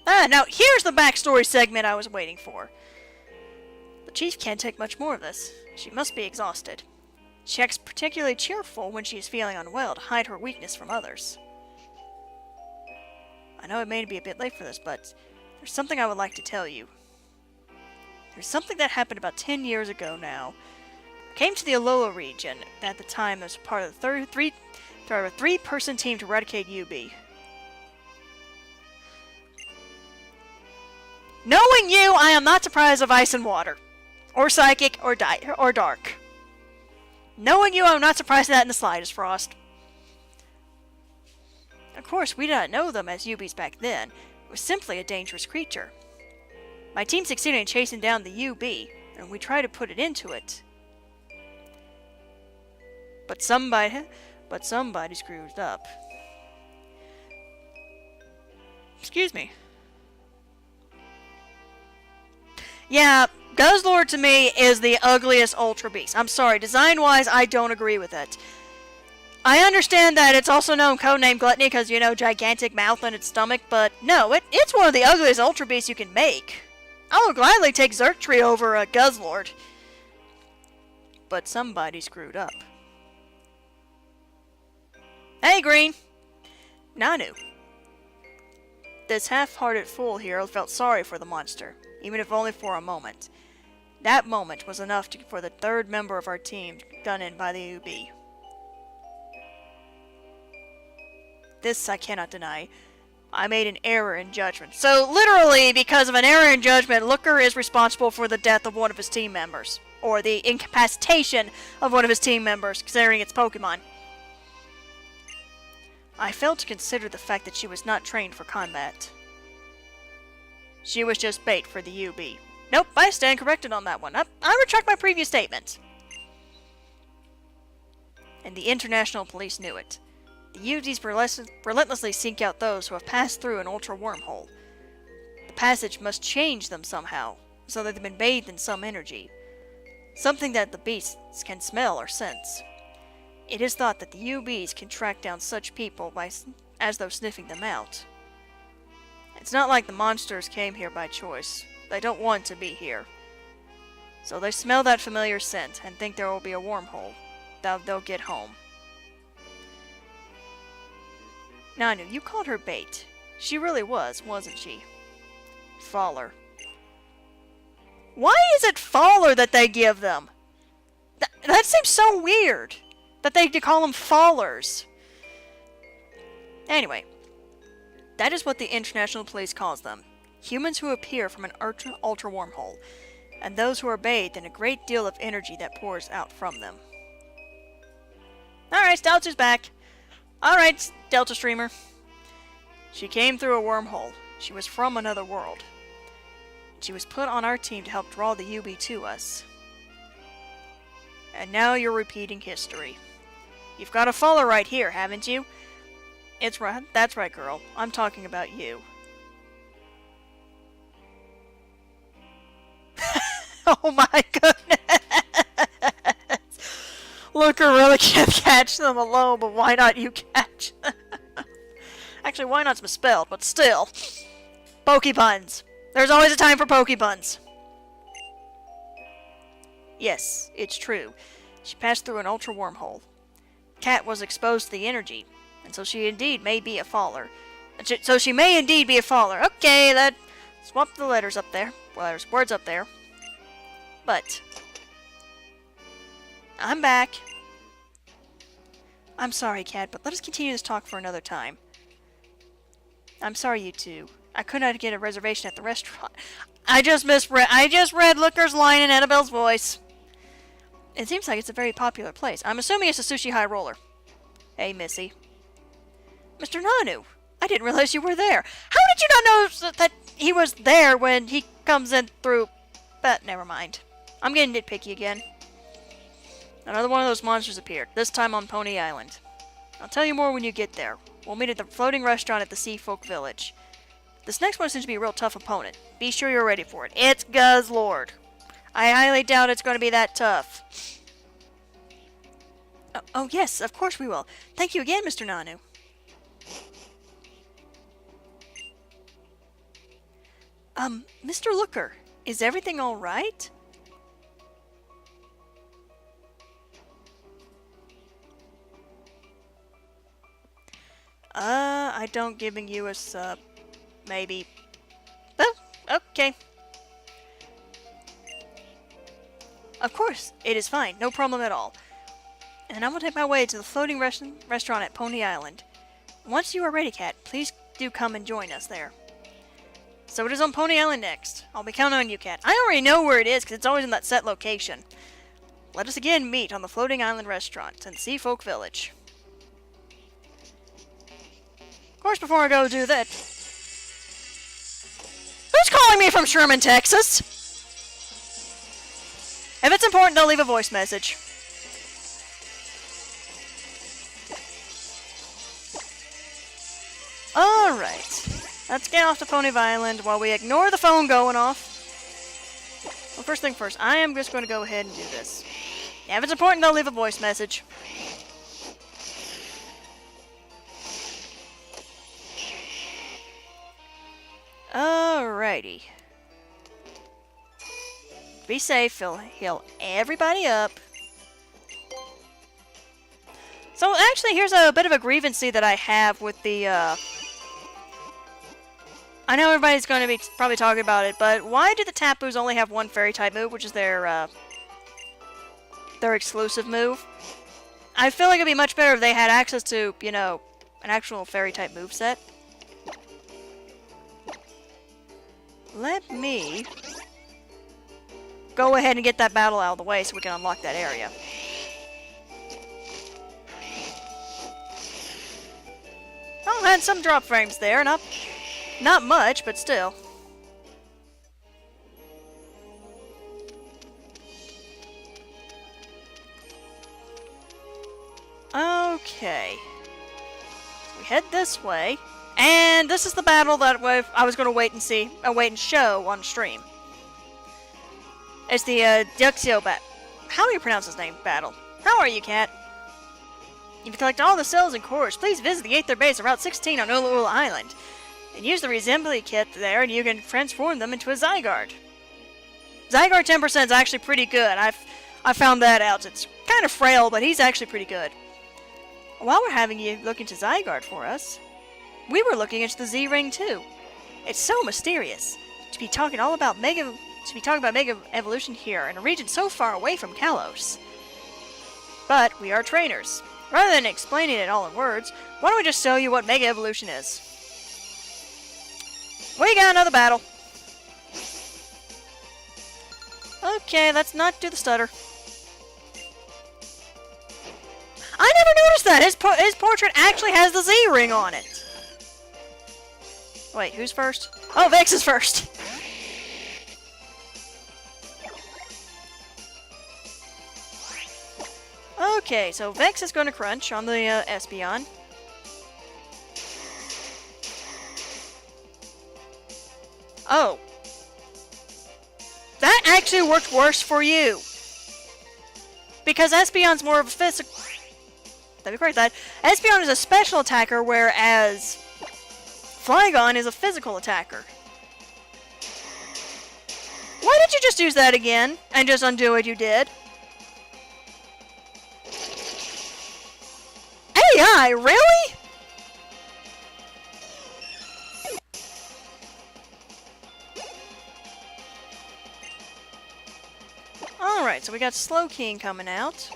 Now here's the backstory segment I was waiting for. The chief can't take much more of this. She must be exhausted. She acts particularly cheerful when she is feeling unwell to hide her weakness from others. I know it may be a bit late for this, but there's something I would like to tell you. There's something that happened about 10 years ago now. I came to the Alola region. At the time, I was part of the three-person team to eradicate UB. Knowing you, I am not surprised of Ice and Water. Or Psychic, or Dark. Knowing you, I'm not surprised at that in the slightest, Frost. Of course, we did not know them as UBs back then. It was simply a dangerous creature. My team succeeded in chasing down the UB, and we tried to put it into it. But somebody screwed up. Excuse me. Yeah, Guzzlord to me is the ugliest Ultra Beast. I'm sorry, design-wise, I don't agree with it. I understand that it's also known codename Gluttony because, you know, gigantic mouth on its stomach, but no, it's one of the ugliest Ultra Beasts you can make. I will gladly take Xurkitree over a Guzzlord. But somebody screwed up. Hey, Green! Nanu. This half-hearted fool here felt sorry for the monster, even if only for a moment. That moment was enough for the third member of our team done in by the UB. This I cannot deny. I made an error in judgment. So, literally, because of an error in judgment, Looker is responsible for the death of one of his team members. Or the incapacitation of one of his team members, considering it's Pokemon. I failed to consider the fact that she was not trained for combat. She was just bait for the UB. Nope, I stand corrected on that one. I retract my previous statement. And the international police knew it. The UBs relentlessly seek out those who have passed through an ultra wormhole. The passage must change them somehow, so that they've been bathed in some energy. Something that the beasts can smell or sense. It is thought that the UBs can track down such people as though sniffing them out. It's not like the monsters came here by choice. They don't want to be here. So they smell that familiar scent and think there will be a wormhole. They'll get home. Nanu, you called her bait. She really was, wasn't she? Faller. Why is it Faller that they give them? That seems so weird. That they call them Fallers. Anyway. That is what the international police calls them. Humans who appear from an ultra wormhole. And those who are bathed in a great deal of energy that pours out from them. Alright, Stoutsu's back. Alright, Delta Streamer. She came through a wormhole. She was from another world. She was put on our team to help draw the UB to us. And now you're repeating history. You've got a follower right here, haven't you? It's right. That's right, girl. I'm talking about you. Oh my goodness! Looker really can't catch them alone, but why not you catch them? Actually, why not's misspelled, but still. Pokebuns. There's always a time for Pokebuns. Yes, it's true. She passed through an ultra wormhole. Kat was exposed to the energy, and so she indeed may be a faller. So she may indeed be a faller. Okay, that... Swap the letters up there. Well, there's words up there. But... I'm back. I'm sorry, Kat, but let us continue this talk for another time. I'm sorry, you two. I could not get a reservation at the restaurant. I just read Looker's line in Annabelle's voice. It seems like it's a very popular place. I'm assuming it's a sushi high roller. Hey, Missy. Mr. Nanu, I didn't realize you were there. How did you not know that he was there when he comes in through... But never mind. I'm getting nitpicky again. Another one of those monsters appeared, this time on Pony Island. I'll tell you more when you get there. We'll meet at the floating restaurant at the Sea Folk Village. This next one seems to be a real tough opponent. Be sure you're ready for it. It's Guzzlord. I highly doubt it's going to be that tough. Oh, yes, of course we will. Thank you again, Mr. Nanu. Mr. Looker, is everything all right? I don't giving you a sub. Maybe. Oh, okay. Of course, it is fine. No problem at all. And I will take my way to the floating restaurant at Pony Island. Once you are ready, Kat, please do come and join us there. So it is on Pony Island next. I'll be counting on you, Kat. I already know where it is because it's always in that set location. Let us again meet on the floating island restaurant in Sea Folk Village. Of course, before I go do that... Who's calling me from Sherman, Texas? If it's important, I'll leave a voice message. Alright. Let's get off to Pony Island while we ignore the phone going off. Well, first thing first, I am just going to go ahead and do this. Yeah, if it's important, I'll leave a voice message. Alrighty. Be safe, heal everybody up. So actually, here's a bit of a grievancy that I have with the, I know everybody's going to be probably talking about it, but why do the Tapus only have one fairy-type move, which is their exclusive move? I feel like it'd be much better if they had access to, you know, an actual fairy-type moveset. Let me go ahead and get that battle out of the way so we can unlock that area. Oh, had some drop frames there, not much, but still. Okay. We head this way. And this is the battle that I was going to wait and see, wait and show on stream. It's the Duxio How do you pronounce his name? Battle. How are you, Kat? If you collect all the cells in course, please visit the Aether Base on Route 16 on Ula Ula Island. And use the Resembly Kit there, and you can transform them into a Zygarde. Zygarde 10% is actually pretty good. I found that out. It's kind of frail, but he's actually pretty good. While we're having you look into Zygarde for us, we were looking into the Z-Ring too. It's so mysterious to be talking about Mega Evolution here in a region so far away from Kalos. But we are trainers. Rather than explaining it all in words, why don't we just show you what Mega Evolution is? We got another battle. Okay, let's not do the stutter. I never noticed that! His portrait actually has the Z-Ring on it! Wait, who's first? Oh, Vex is first! Okay, so Vex is going to crunch on the Espeon. Oh. That actually worked worse for you. Because Espeon's more of a physical... Let me correct that. Espeon is a special attacker, whereas Flygon is a physical attacker. Why did you just use that again and just undo what you did? AI, really? so we got Slowking coming out.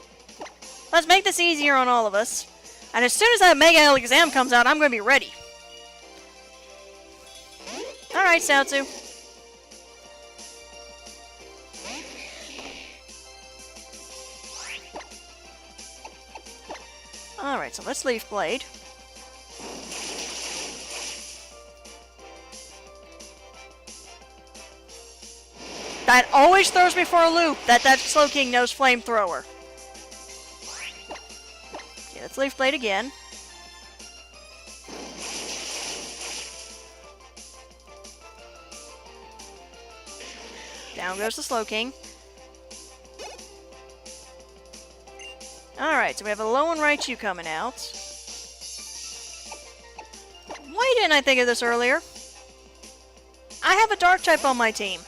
Let's make this easier on all of us. And as soon as that Mega Exam comes out, I'm going to be ready. Alright, Saotsu. Alright, so let's Leaf Blade. That always throws me for a loop, that Slowking knows Flamethrower. Okay, let's Leaf Blade again. Down goes the Slowking. Alright, so we have a Low and Raichu coming out. Why didn't I think of this earlier? I have a Dark type on my team.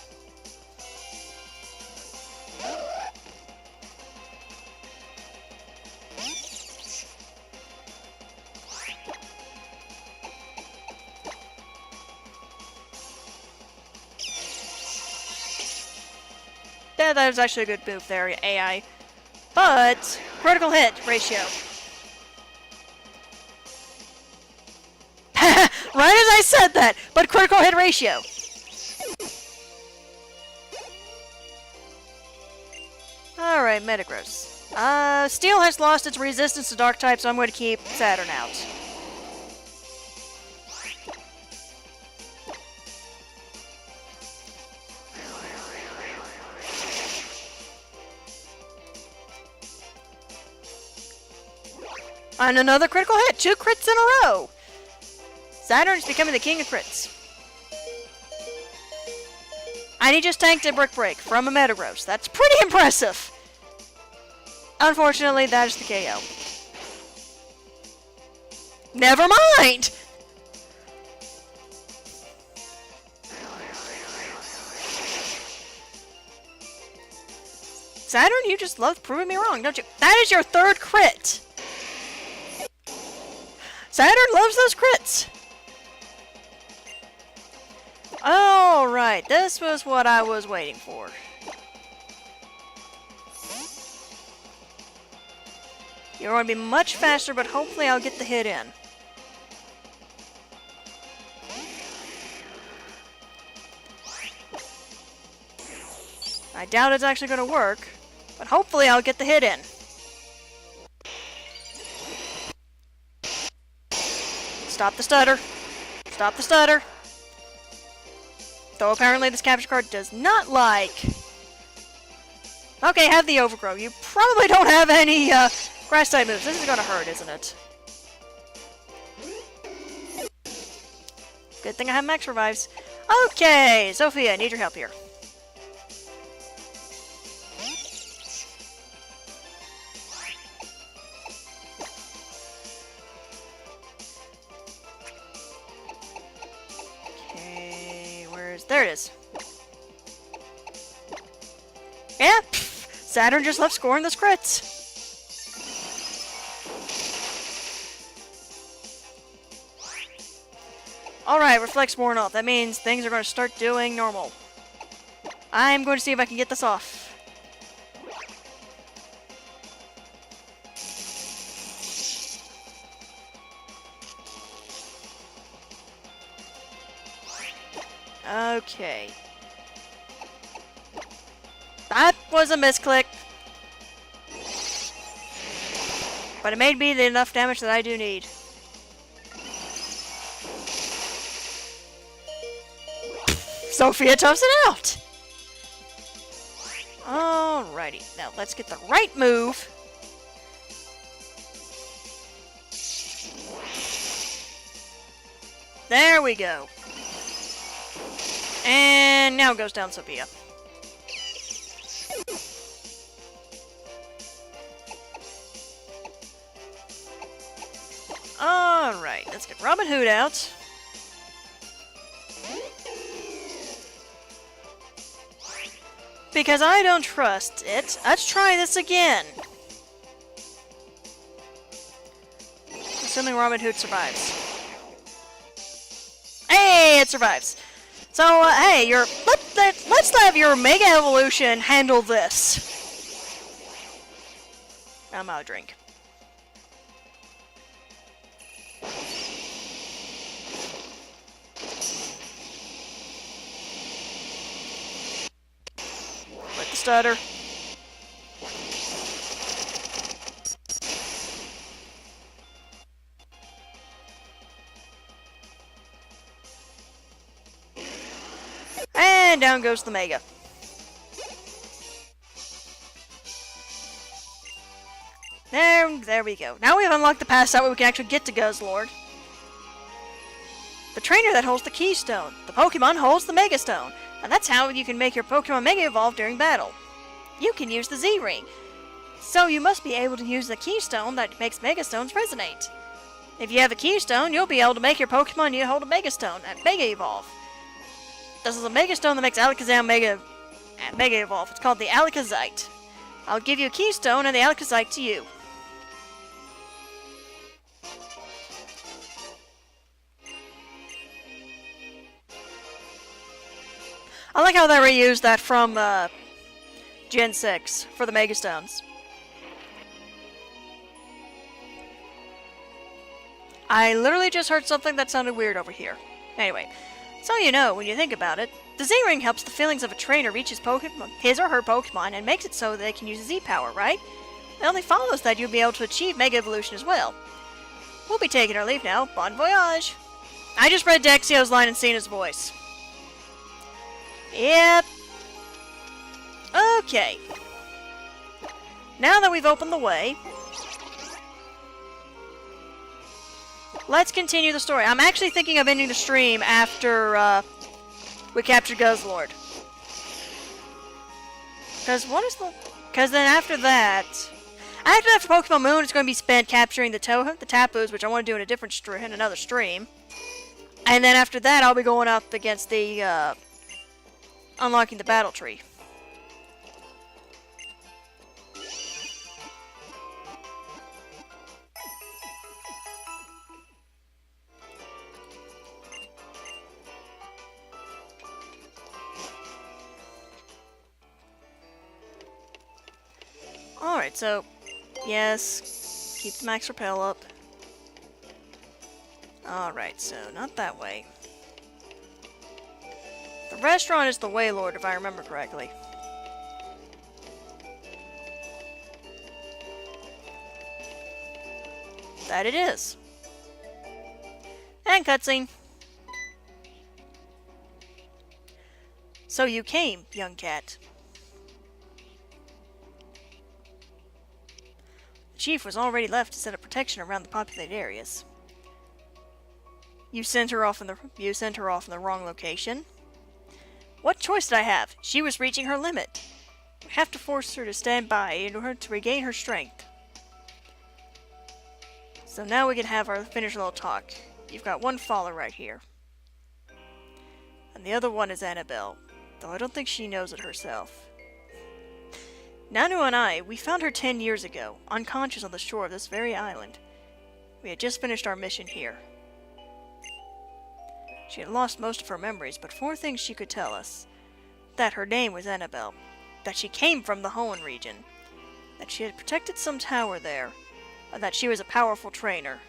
Yeah, that was actually a good move there, AI. But, critical hit ratio. Right as I said that, but critical hit ratio. Alright, Metagross. Steel has lost its resistance to Dark type, so I'm going to keep Saturn out. And another critical hit! 2 crits in a row! Saturn is becoming the king of crits. And he just tanked a Brick Break from a Metagross. That's pretty impressive! Unfortunately, that is the KO. Never mind! Saturn, you just love proving me wrong, don't you? That is your 3rd crit! Saturn loves those crits! Alright, this was what I was waiting for. You're going to be much faster, but hopefully I'll get the hit in. I doubt it's actually going to work, but hopefully I'll get the hit in. Stop the stutter. Stop the stutter. Though apparently this capture card does not like... Okay, have the Overgrow. You probably don't have any grass type moves. This is gonna hurt, isn't it? Good thing I have max revives. Okay, Sophia, I need your help here. There it is. Yeah, Saturn just loves scoring those crits. Alright, Reflect's worn off. That means things are going to start doing normal. I'm going to see if I can get this off. Okay. That was a misclick. But it made me the enough damage that I do need. Sophia toughs it out! Alrighty, now let's get the right move. There we go. And now it goes down Sophia. Alright, let's get Robin Hood out. Because I don't trust it. Let's try this again. Assuming Robin Hood survives. Hey, it survives. So, hey, let's have your Mega Evolution handle this. I'm out of drink. With the stutter. And down goes the Mega. There we go. Now we've unlocked the pass out where we can actually get to Guzzlord. The trainer that holds the Keystone. The Pokemon holds the Mega Stone. And that's how you can make your Pokemon Mega Evolve during battle. You can use the Z-Ring. So you must be able to use the Keystone that makes Mega Stones resonate. If you have the Keystone, you'll be able to make your Pokemon you hold a Mega Stone at Mega Evolve. This is a Mega Stone that makes Alakazam Mega Evolve. It's called the Alakazite. I'll give you a Keystone and the Alakazite to you. I like how they reused that from Gen 6 for the Mega Stones. I literally just heard something that sounded weird over here. Anyway, so you know, when you think about it, the Z-Ring helps the feelings of a trainer reach his or her Pokemon and makes it so they can use the Z-Power, right? It only follows that you'll be able to achieve Mega Evolution as well. We'll be taking our leave now. Bon voyage! I just read Dexio's line and seen his voice. Yep. Okay. Now that we've opened the way, let's continue the story. I'm actually thinking of ending the stream after we capture Guzzlord. Because then after that, for Pokemon Moon, it's going to be spent capturing the Tapus, which I want to do in another stream. And then after that, I'll be going up against the unlocking the battle tree. Alright, so, yes, keep the max repel up. Alright, so, not that way. The restaurant is the Waylord, if I remember correctly. That it is. And cutscene. So you came, young cat. The chief was already left to set up protection around the populated areas. You sent her off in the wrong location. What choice did I have? She was reaching her limit. We have to force her to stand by in order to regain her strength. So now we can have our finished little talk. You've got one follower right here. And the other one is Annabelle, though I don't think she knows it herself. Nanu and I, we found her 10 years ago, unconscious on the shore of this very island. We had just finished our mission here. She had lost most of her memories, but 4 things she could tell us. That her name was Annabelle. That she came from the Hoenn region. That she had protected some tower there. And that she was a powerful trainer.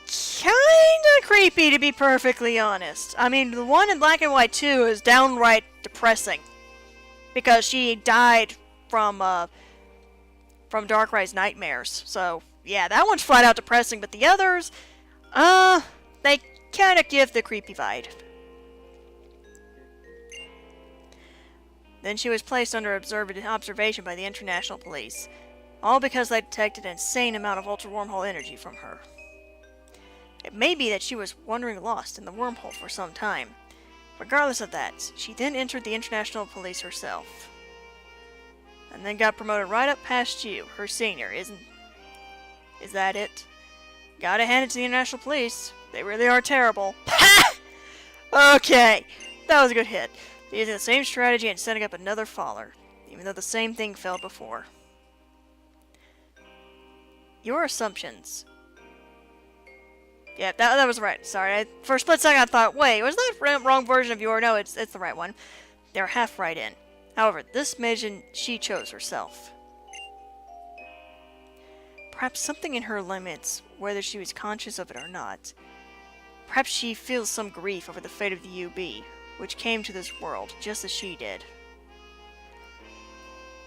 Kinda creepy, to be perfectly honest. I mean, the one in Black and White 2 is downright depressing. Because she died from Darkrai's nightmares, so... yeah, that one's flat out depressing, but the others, they kind of give the creepy vibe. Then she was placed under observation by the international police, all because they detected an insane amount of ultra wormhole energy from her. It may be that she was wandering lost in the wormhole for some time. Regardless of that, she then entered the international police herself. And then got promoted right up past you, her senior, Is that it? Gotta hand it to the international police. They really are terrible. Okay, that was a good hit. They're using the same strategy and setting up another faller, even though the same thing failed before. Your assumptions. Yeah, that was right. Sorry, for a split second I thought, wait, was that wrong version of your? No, it's the right one. They're half right in. However, this mission she chose herself. Perhaps something in her limits, whether she was conscious of it or not. Perhaps she feels some grief over the fate of the UB, which came to this world just as she did.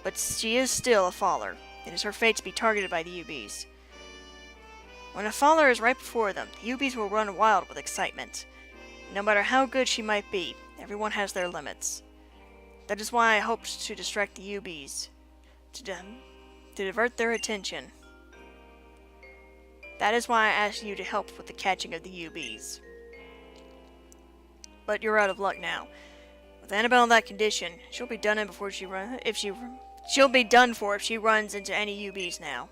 But she is still a faller. It is her fate to be targeted by the UBs. When a faller is right before them, the UBs will run wild with excitement. No matter how good she might be, everyone has their limits. That is why I hoped to distract the UBs, to divert their attention. That is why I asked you to help with the catching of the UBs. But you're out of luck now. With Annabelle in that condition, she'll be done in before she runs. She'll be done for if she runs into any UBs now.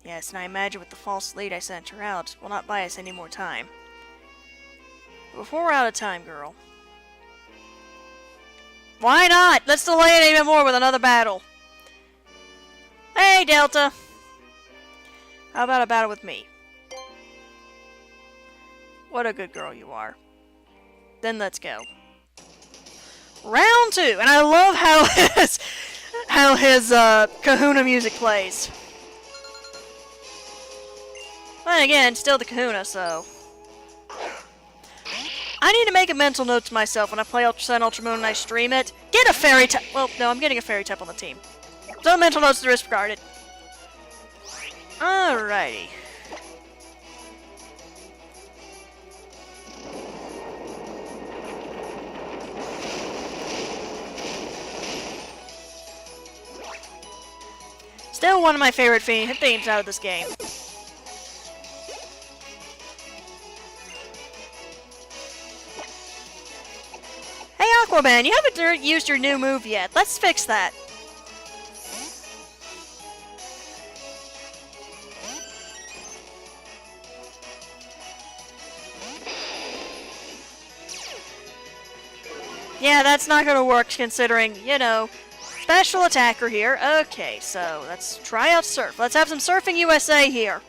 Yes, and I imagine with the false lead I sent her out, will not buy us any more time. But before we're out of time, girl. Why not? Let's delay it even more with another battle. Hey, Delta. How about a battle with me? What a good girl you are. Then let's go. Round 2, and I love how his Kahuna music plays. But again, still the Kahuna, so I need to make a mental note to myself when I play Ultra Sun, Ultra Moon, and I stream it. Get a fairy type. Well, no, I'm getting a fairy type on the team. So mental notes are disregarded. Alrighty. Still one of my favorite themes out of this game. Hey Aquaman, you haven't used your new move yet. Let's fix that. Yeah, that's not gonna work considering, you know, special attacker here. Okay, so let's try out Surf. Let's have some Surfing USA here.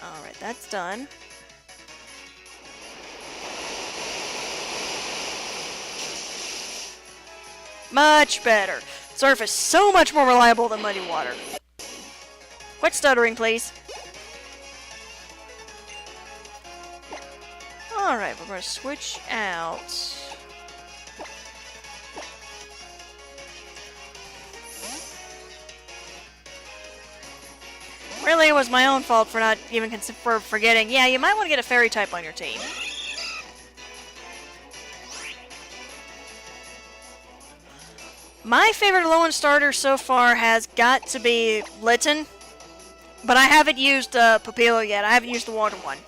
Alright, that's done. Much better. Surf is so much more reliable than Muddy Water. Quit stuttering, please. Alright, we're going to switch out. Really, it was my own fault for not even for forgetting. Yeah, you might want to get a fairy type on your team. My favorite low-end starter so far has got to be Litten. But I haven't used Pupilo yet. I haven't used the water one.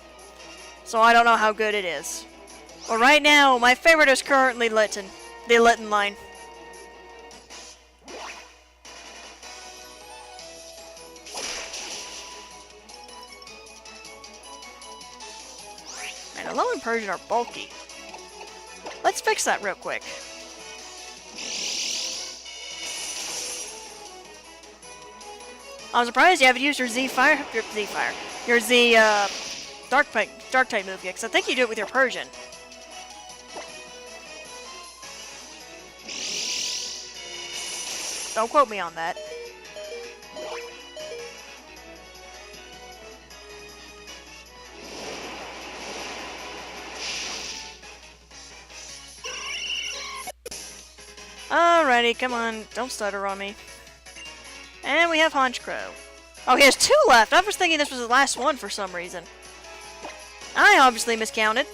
So I don't know how good it is. But right now, my favorite is currently Litten. The Litten line. And Alolan and Persian are bulky. Let's fix that real quick. I'm surprised you haven't used your your Z Dark type move yet, because I think you do it with your Persian. Don't quote me on that. Alrighty, come on, don't stutter on me. And we have Honchkrow. Oh, he has 2 left. I was thinking this was the last one for some reason. I obviously miscounted.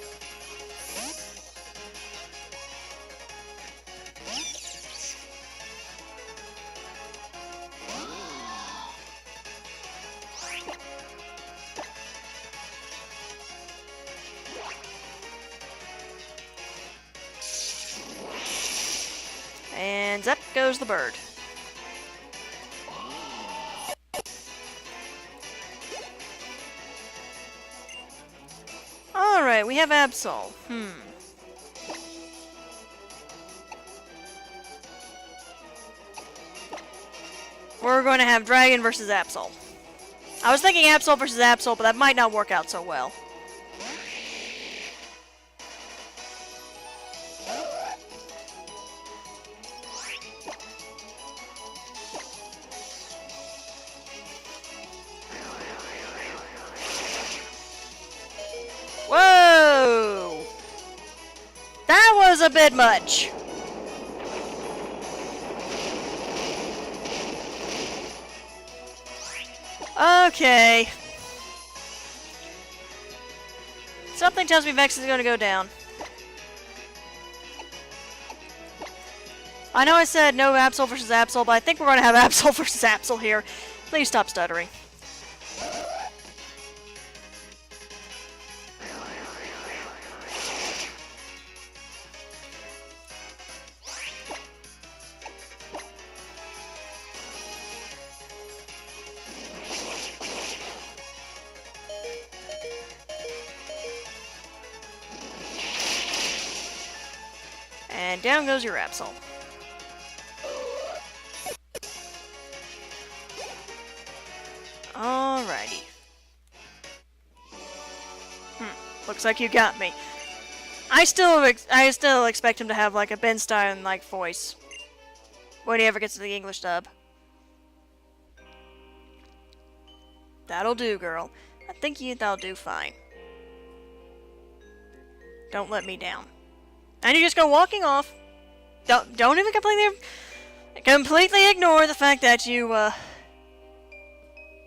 And up goes the bird. Alright, we have Absol. We're going to have Dragon versus Absol. I was thinking Absol versus Absol, but that might not work out so well. Whoa! That was a bit much. Okay. Something tells me Vex is going to go down. I know I said no Absol versus Absol, but I think we're going to have Absol versus Absol here. Please stop stuttering. And down goes your Absol. Alrighty. Looks like you got me. I still expect him to have like a Ben Stein like voice when he ever gets to the English dub. That'll do, girl. I think that'll do fine. Don't let me down. And you just go walking off. Don't even completely ignore the fact that you,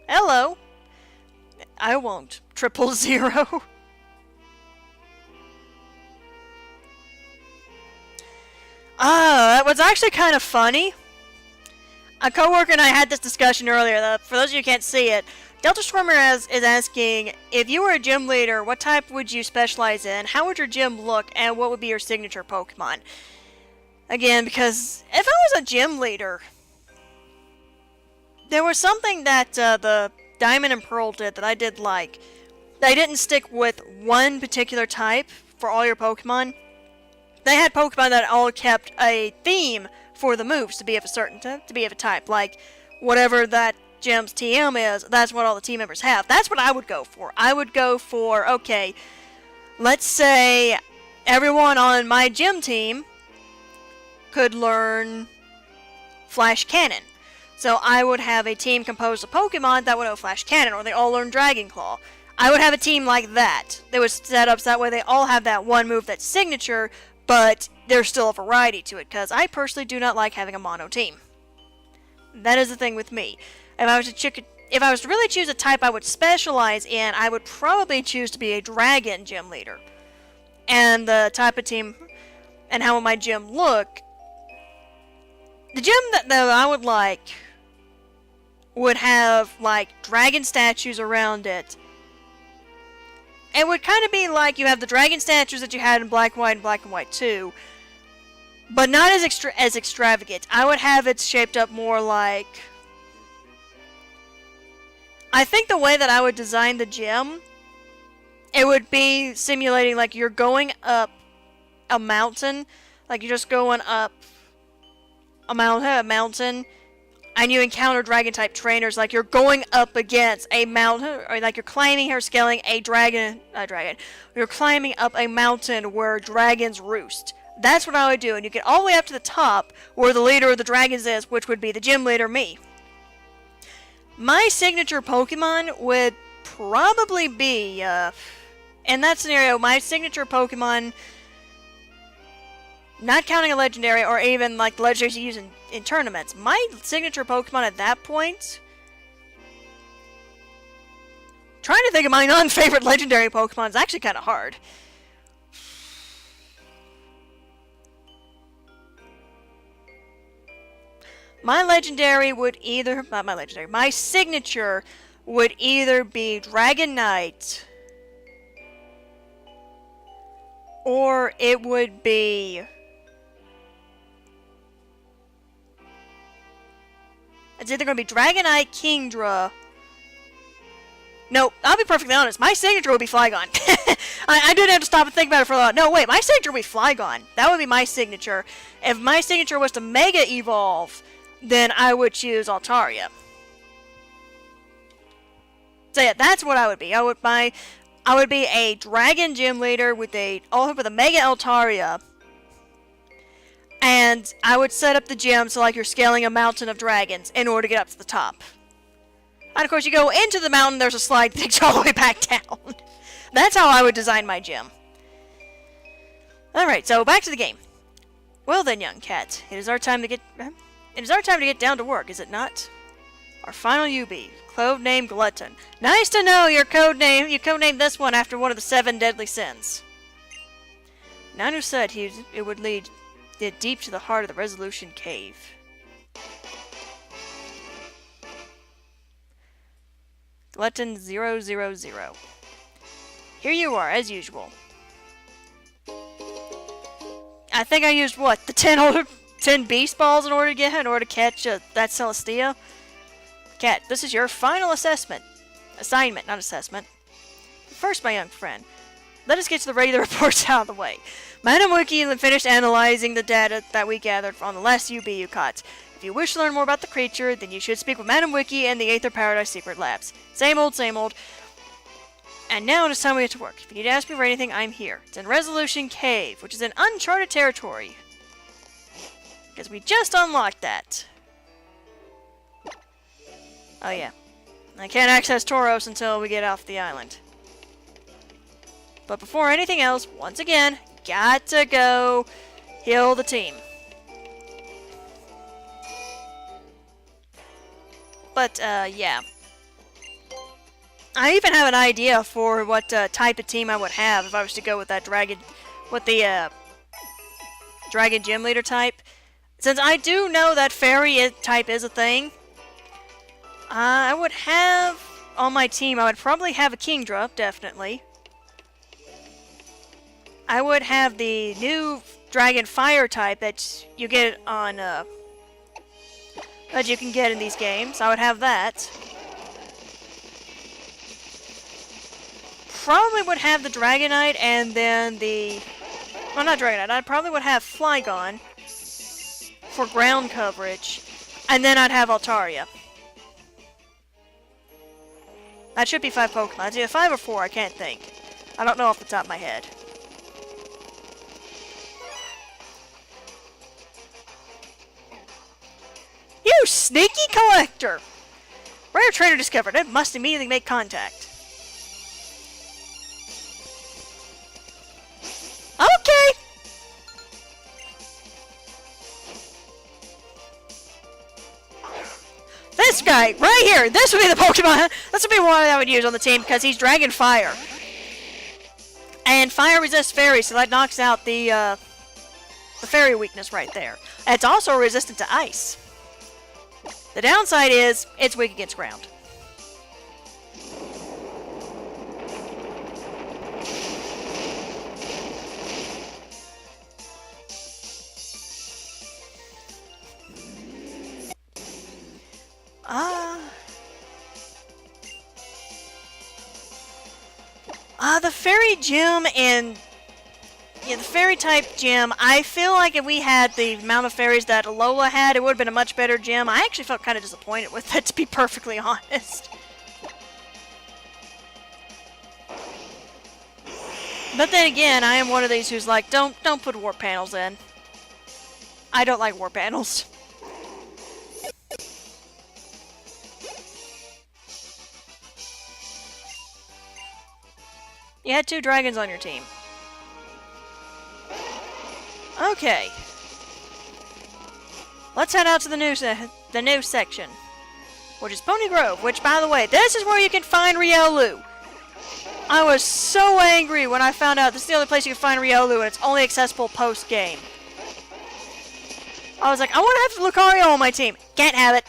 hello. I won't. 000. That was actually kind of funny. A coworker and I had this discussion earlier. For those of you who can't see it, Delta Stormer is asking, if you were a gym leader, what type would you specialize in? How would your gym look? And what would be your signature Pokemon? Again, because if I was a gym leader, there was something that the Diamond and Pearl did that I did like. They didn't stick with one particular type for all your Pokemon. They had Pokemon that all kept a theme for the moves to be of a certain to be of a type. Like, whatever that gym's TM is, that's what all the team members have. That's what I would go for. I would go for, okay, let's say everyone on my gym team could learn Flash Cannon. So I would have a team composed of Pokemon that would know Flash Cannon, or they all learn Dragon Claw. I would have a team like that. They would set up so that way they all have that one move that's signature, but there's still a variety to it, because I personally do not like having a mono team. That is the thing with me. If I was to really choose a type I would specialize in, I would probably choose to be a Dragon gym leader. And the type of team and how would my gym look, the gym that I would like would have like dragon statues around it. It would kind of be like you have the dragon statues that you had in Black and White and Black and White 2, but not as extravagant. I would have it shaped up more like, I think the way that I would design the gym, it would be simulating like you're going up a mountain, like you're just going up a mountain, and you encounter dragon-type trainers, like you're going up against a mountain, or like you're climbing or scaling a you're climbing up a mountain where dragons roost. That's what I would do, and you get all the way up to the top, where the leader of the dragons is, which would be the gym leader, me. My signature Pokemon would probably be, in that scenario, my signature Pokemon, not counting a legendary or even like the legendaries you use in tournaments, my signature Pokemon at that point, trying to think of my non-favorite legendary Pokemon is actually kind of hard. My signature would either be Dragonite, or it would be, it's either going to be Dragonite, Kingdra. No, I'll be perfectly honest, my signature would be Flygon. I didn't have to stop and think about it for a lot. No, wait, my signature would be Flygon. That would be my signature. If my signature was to Mega Evolve, then I would choose Altaria. So yeah, that's what I would be. I would be a dragon gym leader with a Mega Altaria. And I would set up the gym so like you're scaling a mountain of dragons in order to get up to the top. And of course you go into the mountain, there's a slide that takes you all the way back down. That's how I would design my gym. Alright, so back to the game. Well then, young cat, it is our time to get down to work, is it not? Our final UB, codename Glutton. Nice to know you codenamed this one after one of the 7 deadly sins. Nanu said it would lead deep to the heart of the Resolution Cave. Glutton 000. Here you are, as usual. I think I used, what, the 10 beast balls in order to catch that Celestia? Kat, this is your final assignment, not assessment. First, my young friend, let us get to the regular reports out of the way. Madam Wiki finished analyzing the data that we gathered on the last UB you caught. If you wish to learn more about the creature, then you should speak with Madam Wiki and the Aether Paradise Secret Labs. Same old, same old. And now it is time we get to work. If you need to ask me for anything, I'm here. It's in Resolution Cave, which is in uncharted territory. Because we just unlocked that. Oh yeah. I can't access Tauros until we get off the island. But before anything else, once again, got to go heal the team. But, yeah. I even have an idea for what type of team I would have if I was to go with that dragon gym leader type. Since I do know that fairy type is a thing, I would have on my team, I would probably have a Kingdra, definitely. I would have the new dragon fire type that you get on, that you can get in these games. I would have that. Probably would have the Dragonite and then the... Well, not Dragonite. I probably would have Flygon for ground coverage. And then I'd have Altaria. That should be 5 Pokemon. It's either 5 or 4, I can't think. I don't know off the top of my head. You sneaky collector! Rare trainer discovered. It must immediately make contact. Okay! This guy, right here! This would be the Pokemon! This would be one I would use on the team because he's Dragon Fire. And Fire resists Fairy, so that knocks out the Fairy weakness right there. And it's also resistant to Ice. The downside is, it's weak against ground. The Fairy Gym and... Yeah, the Fairy type gym, I feel like if we had the amount of fairies that Alola had, it would have been a much better gym. I actually felt kind of disappointed with it, to be perfectly honest. But then again, I am one of these who's like, don't put warp panels in. I don't like warp panels. You had 2 dragons on your team. Okay. Let's head out to the new section, which is Pony Grove, which, by the way, this is where you can find Riolu. I was so angry when I found out this is the only place you can find Riolu, and it's only accessible post-game. I was like, I want to have Lucario on my team. Can't have it.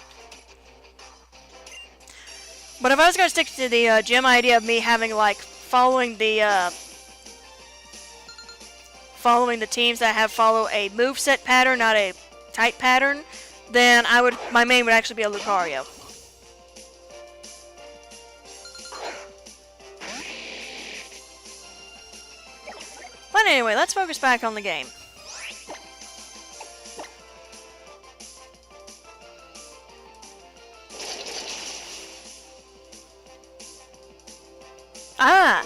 But if I was going to stick to the gym idea of me having, like, following the teams that follow a moveset pattern, not a type pattern, then my main would actually be a Lucario. But anyway, let's focus back on the game. Ah!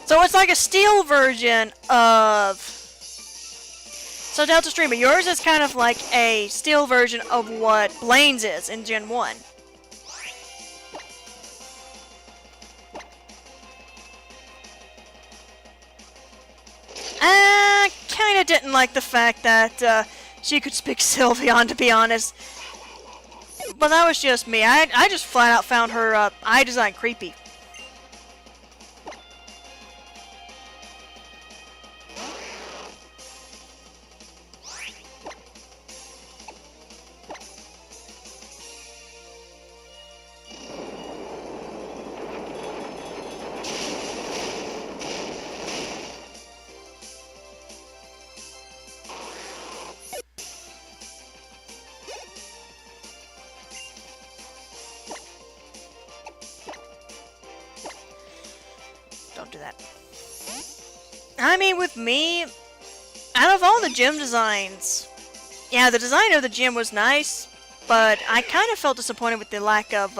So it's like a steel version of... So Delta Streamer, yours is kind of like a steel version of what Blaine's is in Gen 1. I kinda didn't like the fact that she could speak Sylveon, to be honest. But that was just me. I just flat out found her eye design creepy. Don't do that. I mean, with me, out of all the gym designs, yeah, the design of the gym was nice, but I kind of felt disappointed with the lack of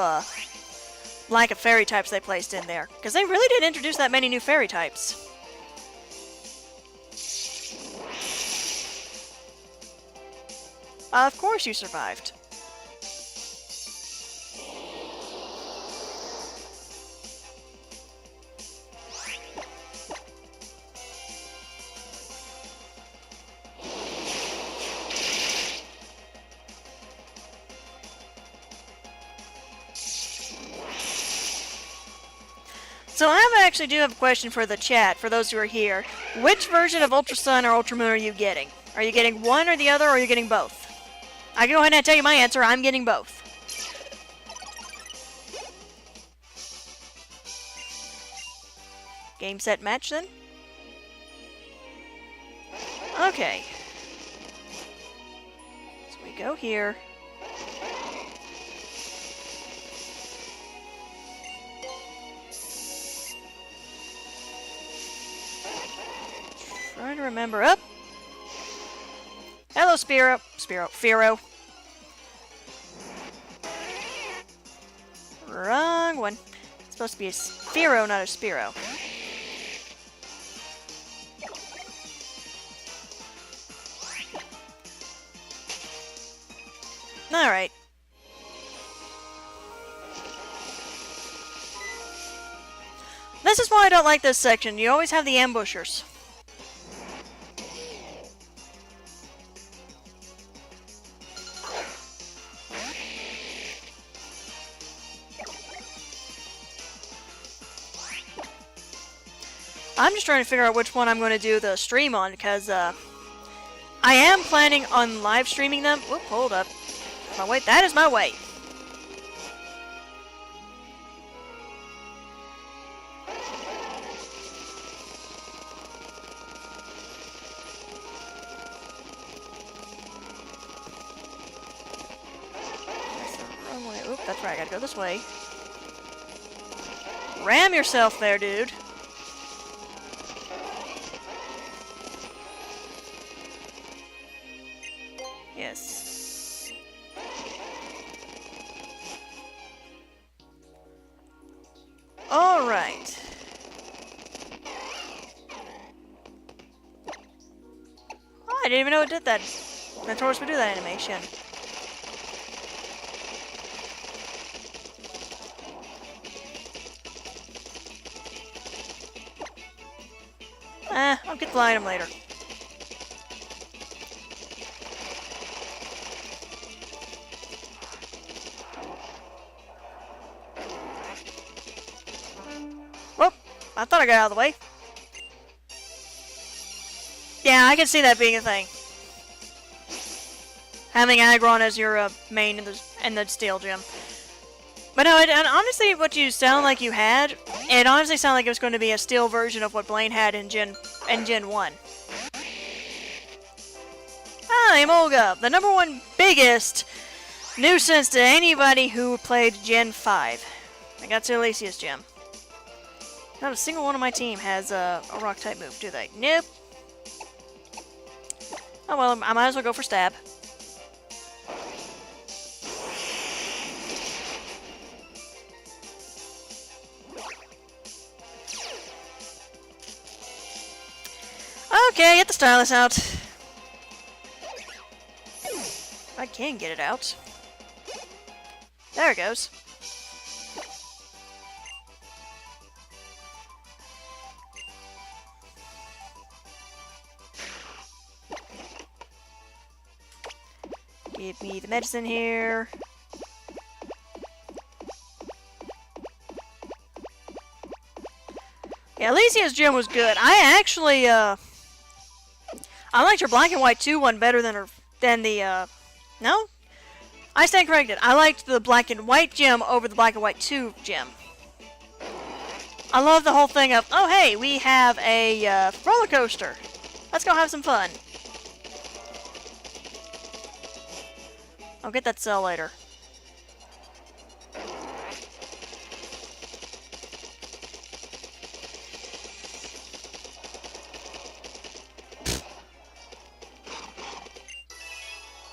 fairy types they placed in there, because they really didn't introduce that many new fairy types. Of course you survived. So I actually do have a question for the chat, for those who are here. Which version of Ultra Sun or Ultra Moon are you getting? Are you getting one or the other, or are you getting both? I can go ahead and tell you my answer. I'm getting both. Game, set, match then? Okay. So we go here. Trying to remember. Up. Hello, Firo. Wrong one. It's supposed to be a Firo, not a Spiro. Alright. This is why I don't like this section. You always have the ambushers. I'm just trying to figure out which one I'm going to do the stream on, because I am planning on live streaming them. Whoop, hold up. My way. That is my way. That's the wrong way. Oop, that's right. I gotta go this way. Ram yourself there, dude. Yes. All right. Oh, I didn't even know it did that. That Taurus would do that animation. I'll get the item later. I thought I got out of the way. Yeah, I can see that being a thing. Having Aggron as your main in the steel gym. But no, and honestly, what you sound like you had, it honestly sounded like it was going to be a steel version of what Blaine had in Gen 1. I'm Olga, the #1 biggest nuisance to anybody who played Gen 5. I got to Alicia's gym. Not a single one on my team has a rock type move, do they? Nope. Oh well, I might as well go for stab. Okay, get the stylus out. I can get it out. There it goes. Give me the medicine here. Yeah, Alicia's gym was good. I actually, I liked her Black and White 2 one better than the, no? I stand corrected. I liked the Black and White gym over the Black and White 2 gym. I love the whole thing of, oh hey, we have a, roller coaster. Let's go have some fun. I'll get that cell later.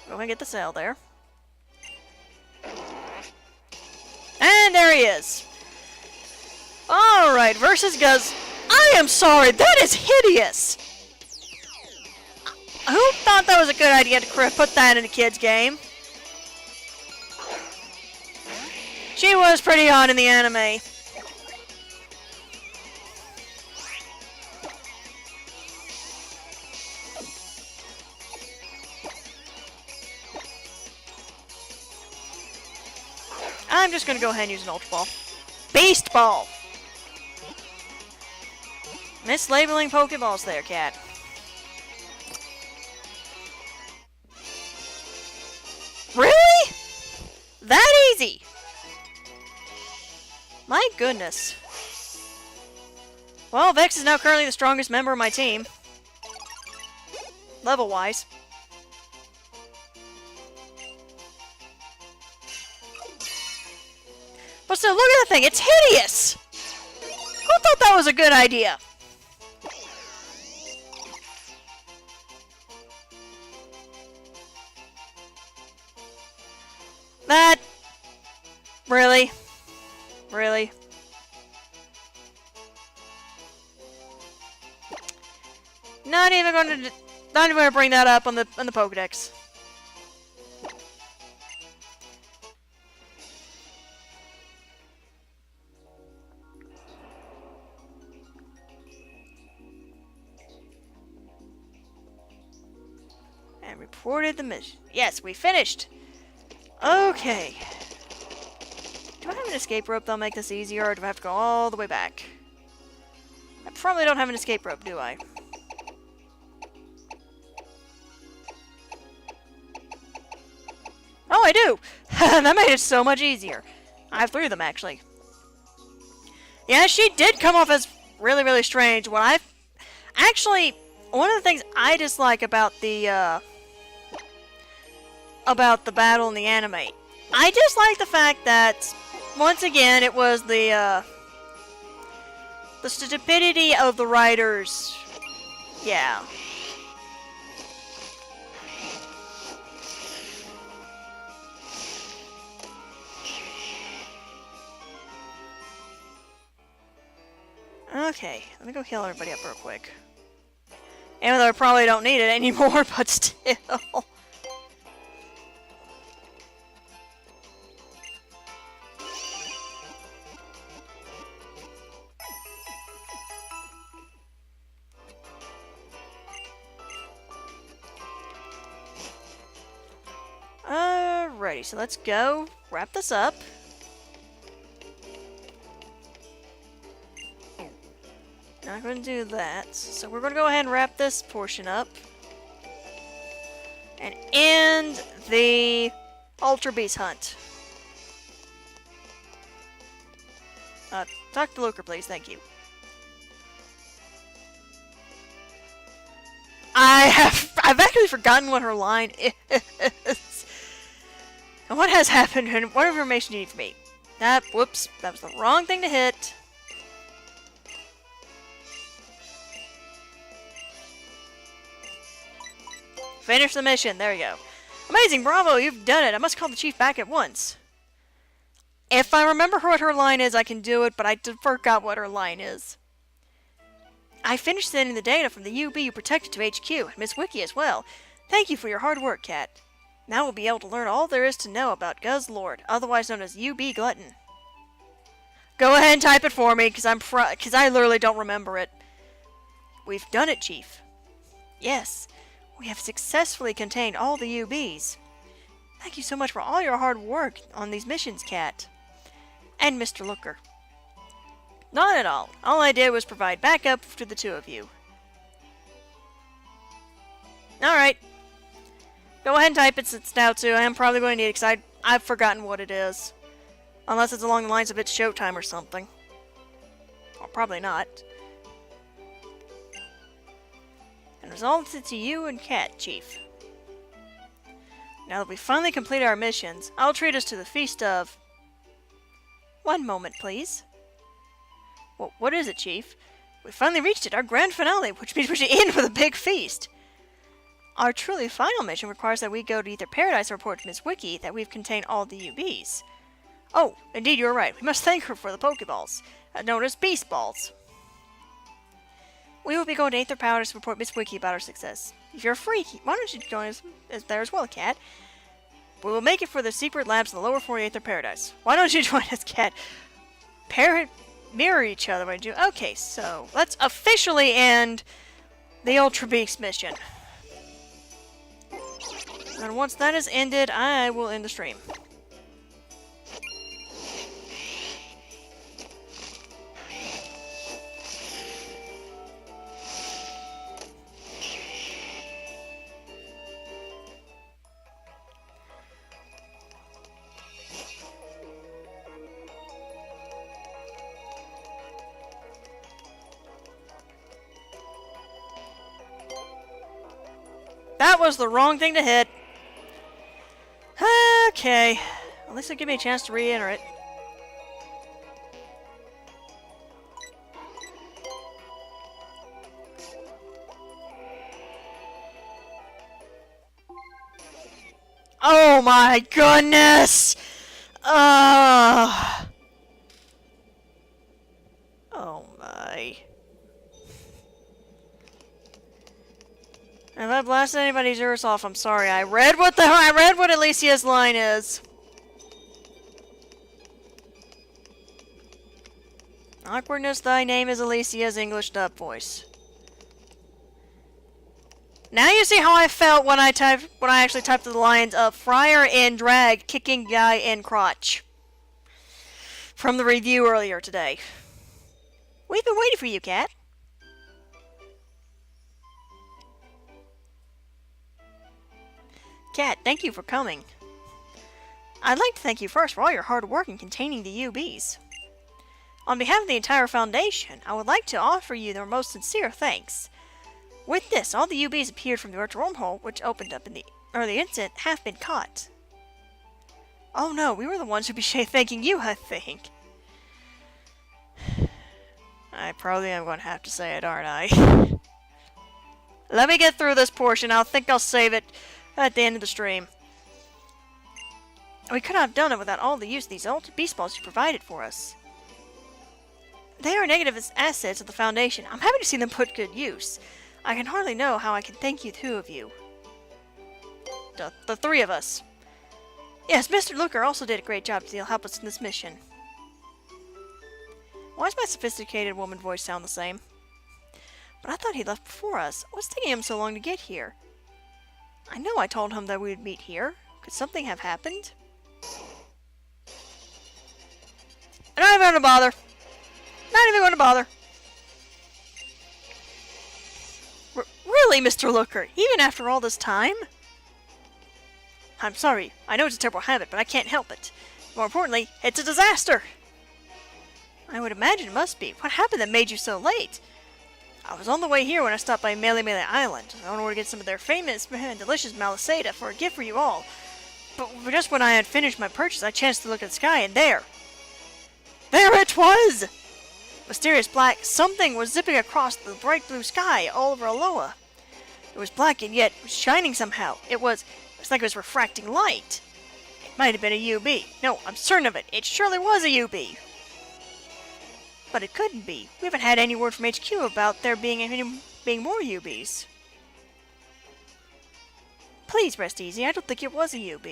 Go and get the cell there. And there he is. Alright, versus Guz. I am sorry, that is hideous! Who thought that was a good idea to put that in a kid's game? She was pretty hot in the anime. I'm just gonna go ahead and use an Ultra Ball. Beast Ball! Mislabeling Pokeballs there, Kat. Really? That easy? My goodness. Well, Vex is now currently the strongest member of my team. Level-wise. But still, look at the thing. It's hideous! Who thought that was a good idea? That... Really? Really? Not even going to bring that up on the Pokédex. And reported the mission. Yes, we finished. Okay. Do I have an escape rope that'll make this easier, or do I have to go all the way back? I probably don't have an escape rope, do I? Oh, I do! That made it so much easier. I have 3 of them, actually. Yeah, she did come off as really, really strange. Actually, one of the things I dislike about the battle in the anime, I dislike the fact that, once again, it was the stupidity of the writers. Yeah. Okay, let me go heal everybody up real quick. Even though I probably don't need it anymore, but still. Alrighty, so let's go wrap this up. Not going to do that, so we're going to go ahead and wrap this portion up. And end the Ultra Beast hunt. Talk to Luker, please, thank you. I've actually forgotten what her line is. And what has happened, and what information do you need from me? Whoops, that was the wrong thing to hit. Finish the mission, there you go. Amazing, bravo, you've done it. I must call the chief back at once. If I remember what her line is, I can do it, but I forgot what her line is. I finished sending the data from the UB you protected to HQ, and Miss Wiki as well. Thank you for your hard work, Kat. Now we'll be able to learn all there is to know about Guz Lord, otherwise known as UB Glutton. Go ahead and type it for me, because I literally don't remember it. We've done it, Chief. Yes, we have successfully contained all the UBs. Thank you so much for all your hard work on these missions, Kat. And Mr. Looker. Not at all. All I did was provide backup to the two of you. Alright. Go ahead and type it since now too. I am probably going to need it because I've forgotten what it is. Unless it's along the lines of it's showtime or something. Or probably not. And results to you and Kat, Chief. Now that we finally completed our missions, I'll treat us to the feast of... One moment, please. Well, what is it, Chief? We finally reached it, our grand finale, which means we should end with a big feast. Our truly final mission requires that we go to Ether Paradise and report to Miss Wiki that we've contained all the UBs. Oh, indeed, you're right. We must thank her for the Pokeballs, known as Beast Balls. We will be going to Ether Paradise to report Miss Wiki about our success. If you're free, why don't you join us there as well, Kat? We will make it for the secret labs in the lower 48th Ether Paradise. Why don't you join us, Kat? Mirror each other when you do. Okay, so let's officially end the Ultra Beast mission. And once that is ended, I will end the stream. That was the wrong thing to hit. Okay. At least it'll give me a chance to re-enter it. Oh my goodness! Oh my. If I blasted anybody's ears off, I'm sorry. I read what Alicia's line is. Awkwardness, thy name is Alicia's English dub voice. Now you see how I felt when I actually typed the lines of Friar in drag kicking guy in crotch. From the review earlier today. We've been waiting for you, Kat. Kat, thank you for coming. I'd like to thank you first for all your hard work in containing the UBs. On behalf of the entire Foundation, I would like to offer you their most sincere thanks. With this, all the UBs appeared from the virtual wormhole, which opened up in the early incident, have been caught. Oh no, we were the ones who be thanking you, I think. I probably am going to have to say it, aren't I? Let me get through this portion. I think I'll save it at the end of the stream. We could not have done it without all the use of these Ultra Beast Balls you provided for us. They are negative assets of the Foundation. I'm happy to see them put good use. I can hardly know how I can thank you two of you. The three of us. Yes, Mr. Looker also did a great job to help us in this mission. Why does my sophisticated woman voice sound the same? But I thought he left before us. What's taking him so long to get here? I know I told him that we would meet here. Could something have happened? I'm not even going to bother. Not even going to bother. Really, Mr. Looker? Even after all this time? I'm sorry. I know it's a terrible habit, but I can't help it. More importantly, it's a disaster. I would imagine it must be. What happened that made you so late? I was on the way here when I stopped by Melee Island. I wanted to get some of their famous and delicious Malasada for a gift for you all. But just when I had finished my purchase, I chanced to look at the sky, and there it was! Mysterious black something was zipping across the bright blue sky all over Aloha. It was black and yet was shining somehow. It was like it was refracting light. It might have been a UB. No, I'm certain of it. It surely was a UB. But it couldn't be. We haven't had any word from HQ about there being more UBs. Please rest easy. I don't think it was a UB.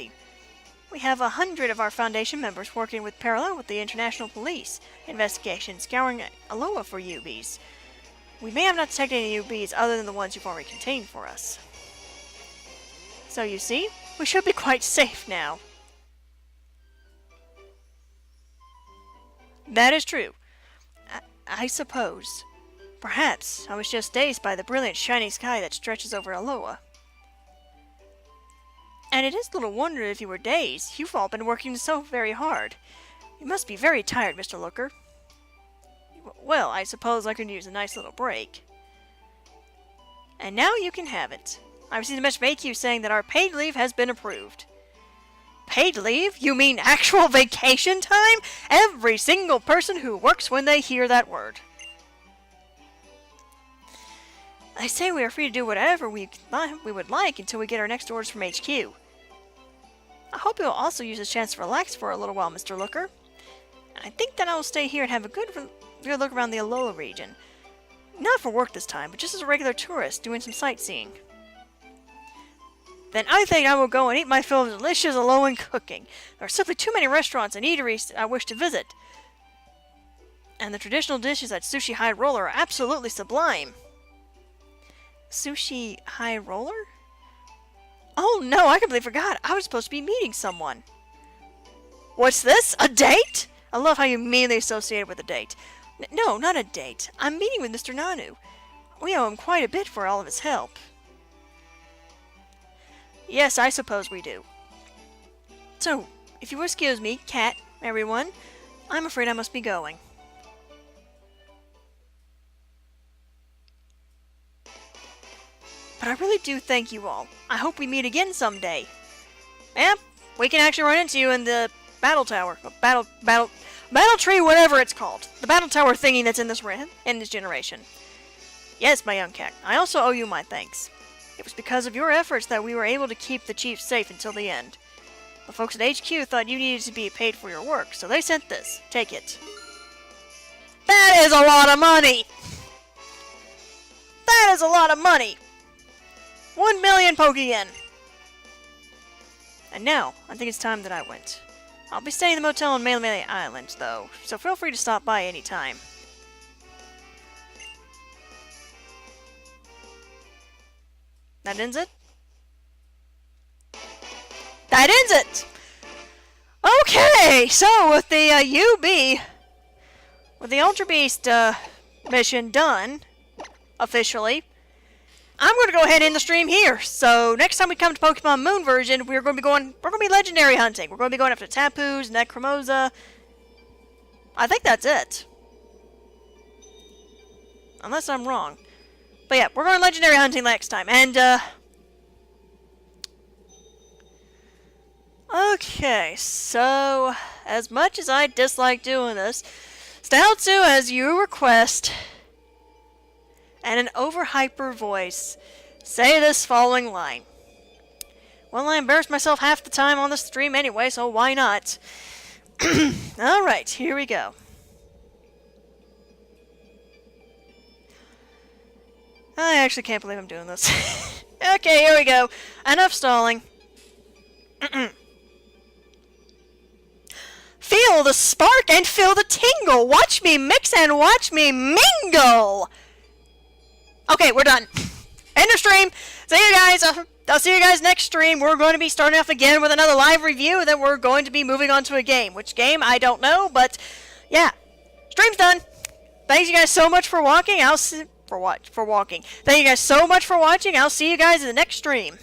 We have 100 of our Foundation members working with parallel with the International Police investigation, scouring Aloha for UBs. We may have not detected any UBs other than the ones you've already contained for us. So you see, we should be quite safe now. That is true. I suppose. Perhaps I was just dazed by the brilliant shiny sky that stretches over Aloha. And it is little wonder if you were dazed. You've all been working so very hard. You must be very tired, Mr. Looker. Well, I suppose I could use a nice little break. And now you can have it. I received a message from AQ saying that our paid leave has been approved. Paid leave? You mean actual vacation time? Every single person who works when they hear that word. I say we are free to do whatever we would like until we get our next orders from HQ. I hope you'll also use this chance to relax for a little while, Mr. Looker. I think that I will stay here and have a good look around the Alola region. Not for work this time, but just as a regular tourist doing some sightseeing. Then I think I will go and eat my fill of delicious Alolan cooking. There are simply too many restaurants and eateries I wish to visit. And the traditional dishes at Sushi High Roller are absolutely sublime. Sushi High Roller? Oh no, I completely forgot. I was supposed to be meeting someone. What's this? A date? I love how you immediately associate it with a date. No, not a date. I'm meeting with Mr. Nanu. We owe him quite a bit for all of his help. Yes, I suppose we do. So, if you will excuse me, Kat, everyone, I'm afraid I must be going. But I really do thank you all. I hope we meet again someday. Yep, we can actually run into you in the battle tower. Battle tree, whatever it's called. The battle tower thingy that's in this generation. Yes, my young cat. I also owe you my thanks. It was because of your efforts that we were able to keep the chief safe until the end. The folks at HQ thought you needed to be paid for your work, so they sent this. Take it. That is a lot of money! That is a lot of money! 1 million Pokeyen! And now, I think it's time that I went. I'll be staying in the motel on Melemele Island, though, so feel free to stop by any time. That ends it? That ends it! Okay, so with the with the Ultra Beast mission done, officially, I'm going to go ahead and end the stream here. So next time we come to Pokemon Moon version, we're going to be legendary hunting. We're going to be going after Tapu's, Necromoza. I think that's it. Unless I'm wrong. But yeah, we're going legendary hunting next time. And, okay, so, as much as I dislike doing this, Stoutsu, as you request, and an over-hyper voice, say this following line. Well, I embarrassed myself half the time on the stream anyway, so why not? Alright, here we go. I actually can't believe I'm doing this. Okay, here we go. Enough stalling. Feel the spark and feel the tingle. Watch me mix and watch me mingle. Okay, we're done. End of stream. See you guys. I'll see you guys next stream. We're going to be starting off again with another live review. Then we're going to be moving on to a game. Which game? I don't know. But yeah, stream's done. Thanks you guys so much for watching. Thank you guys so much for watching. I'll see you guys in the next stream.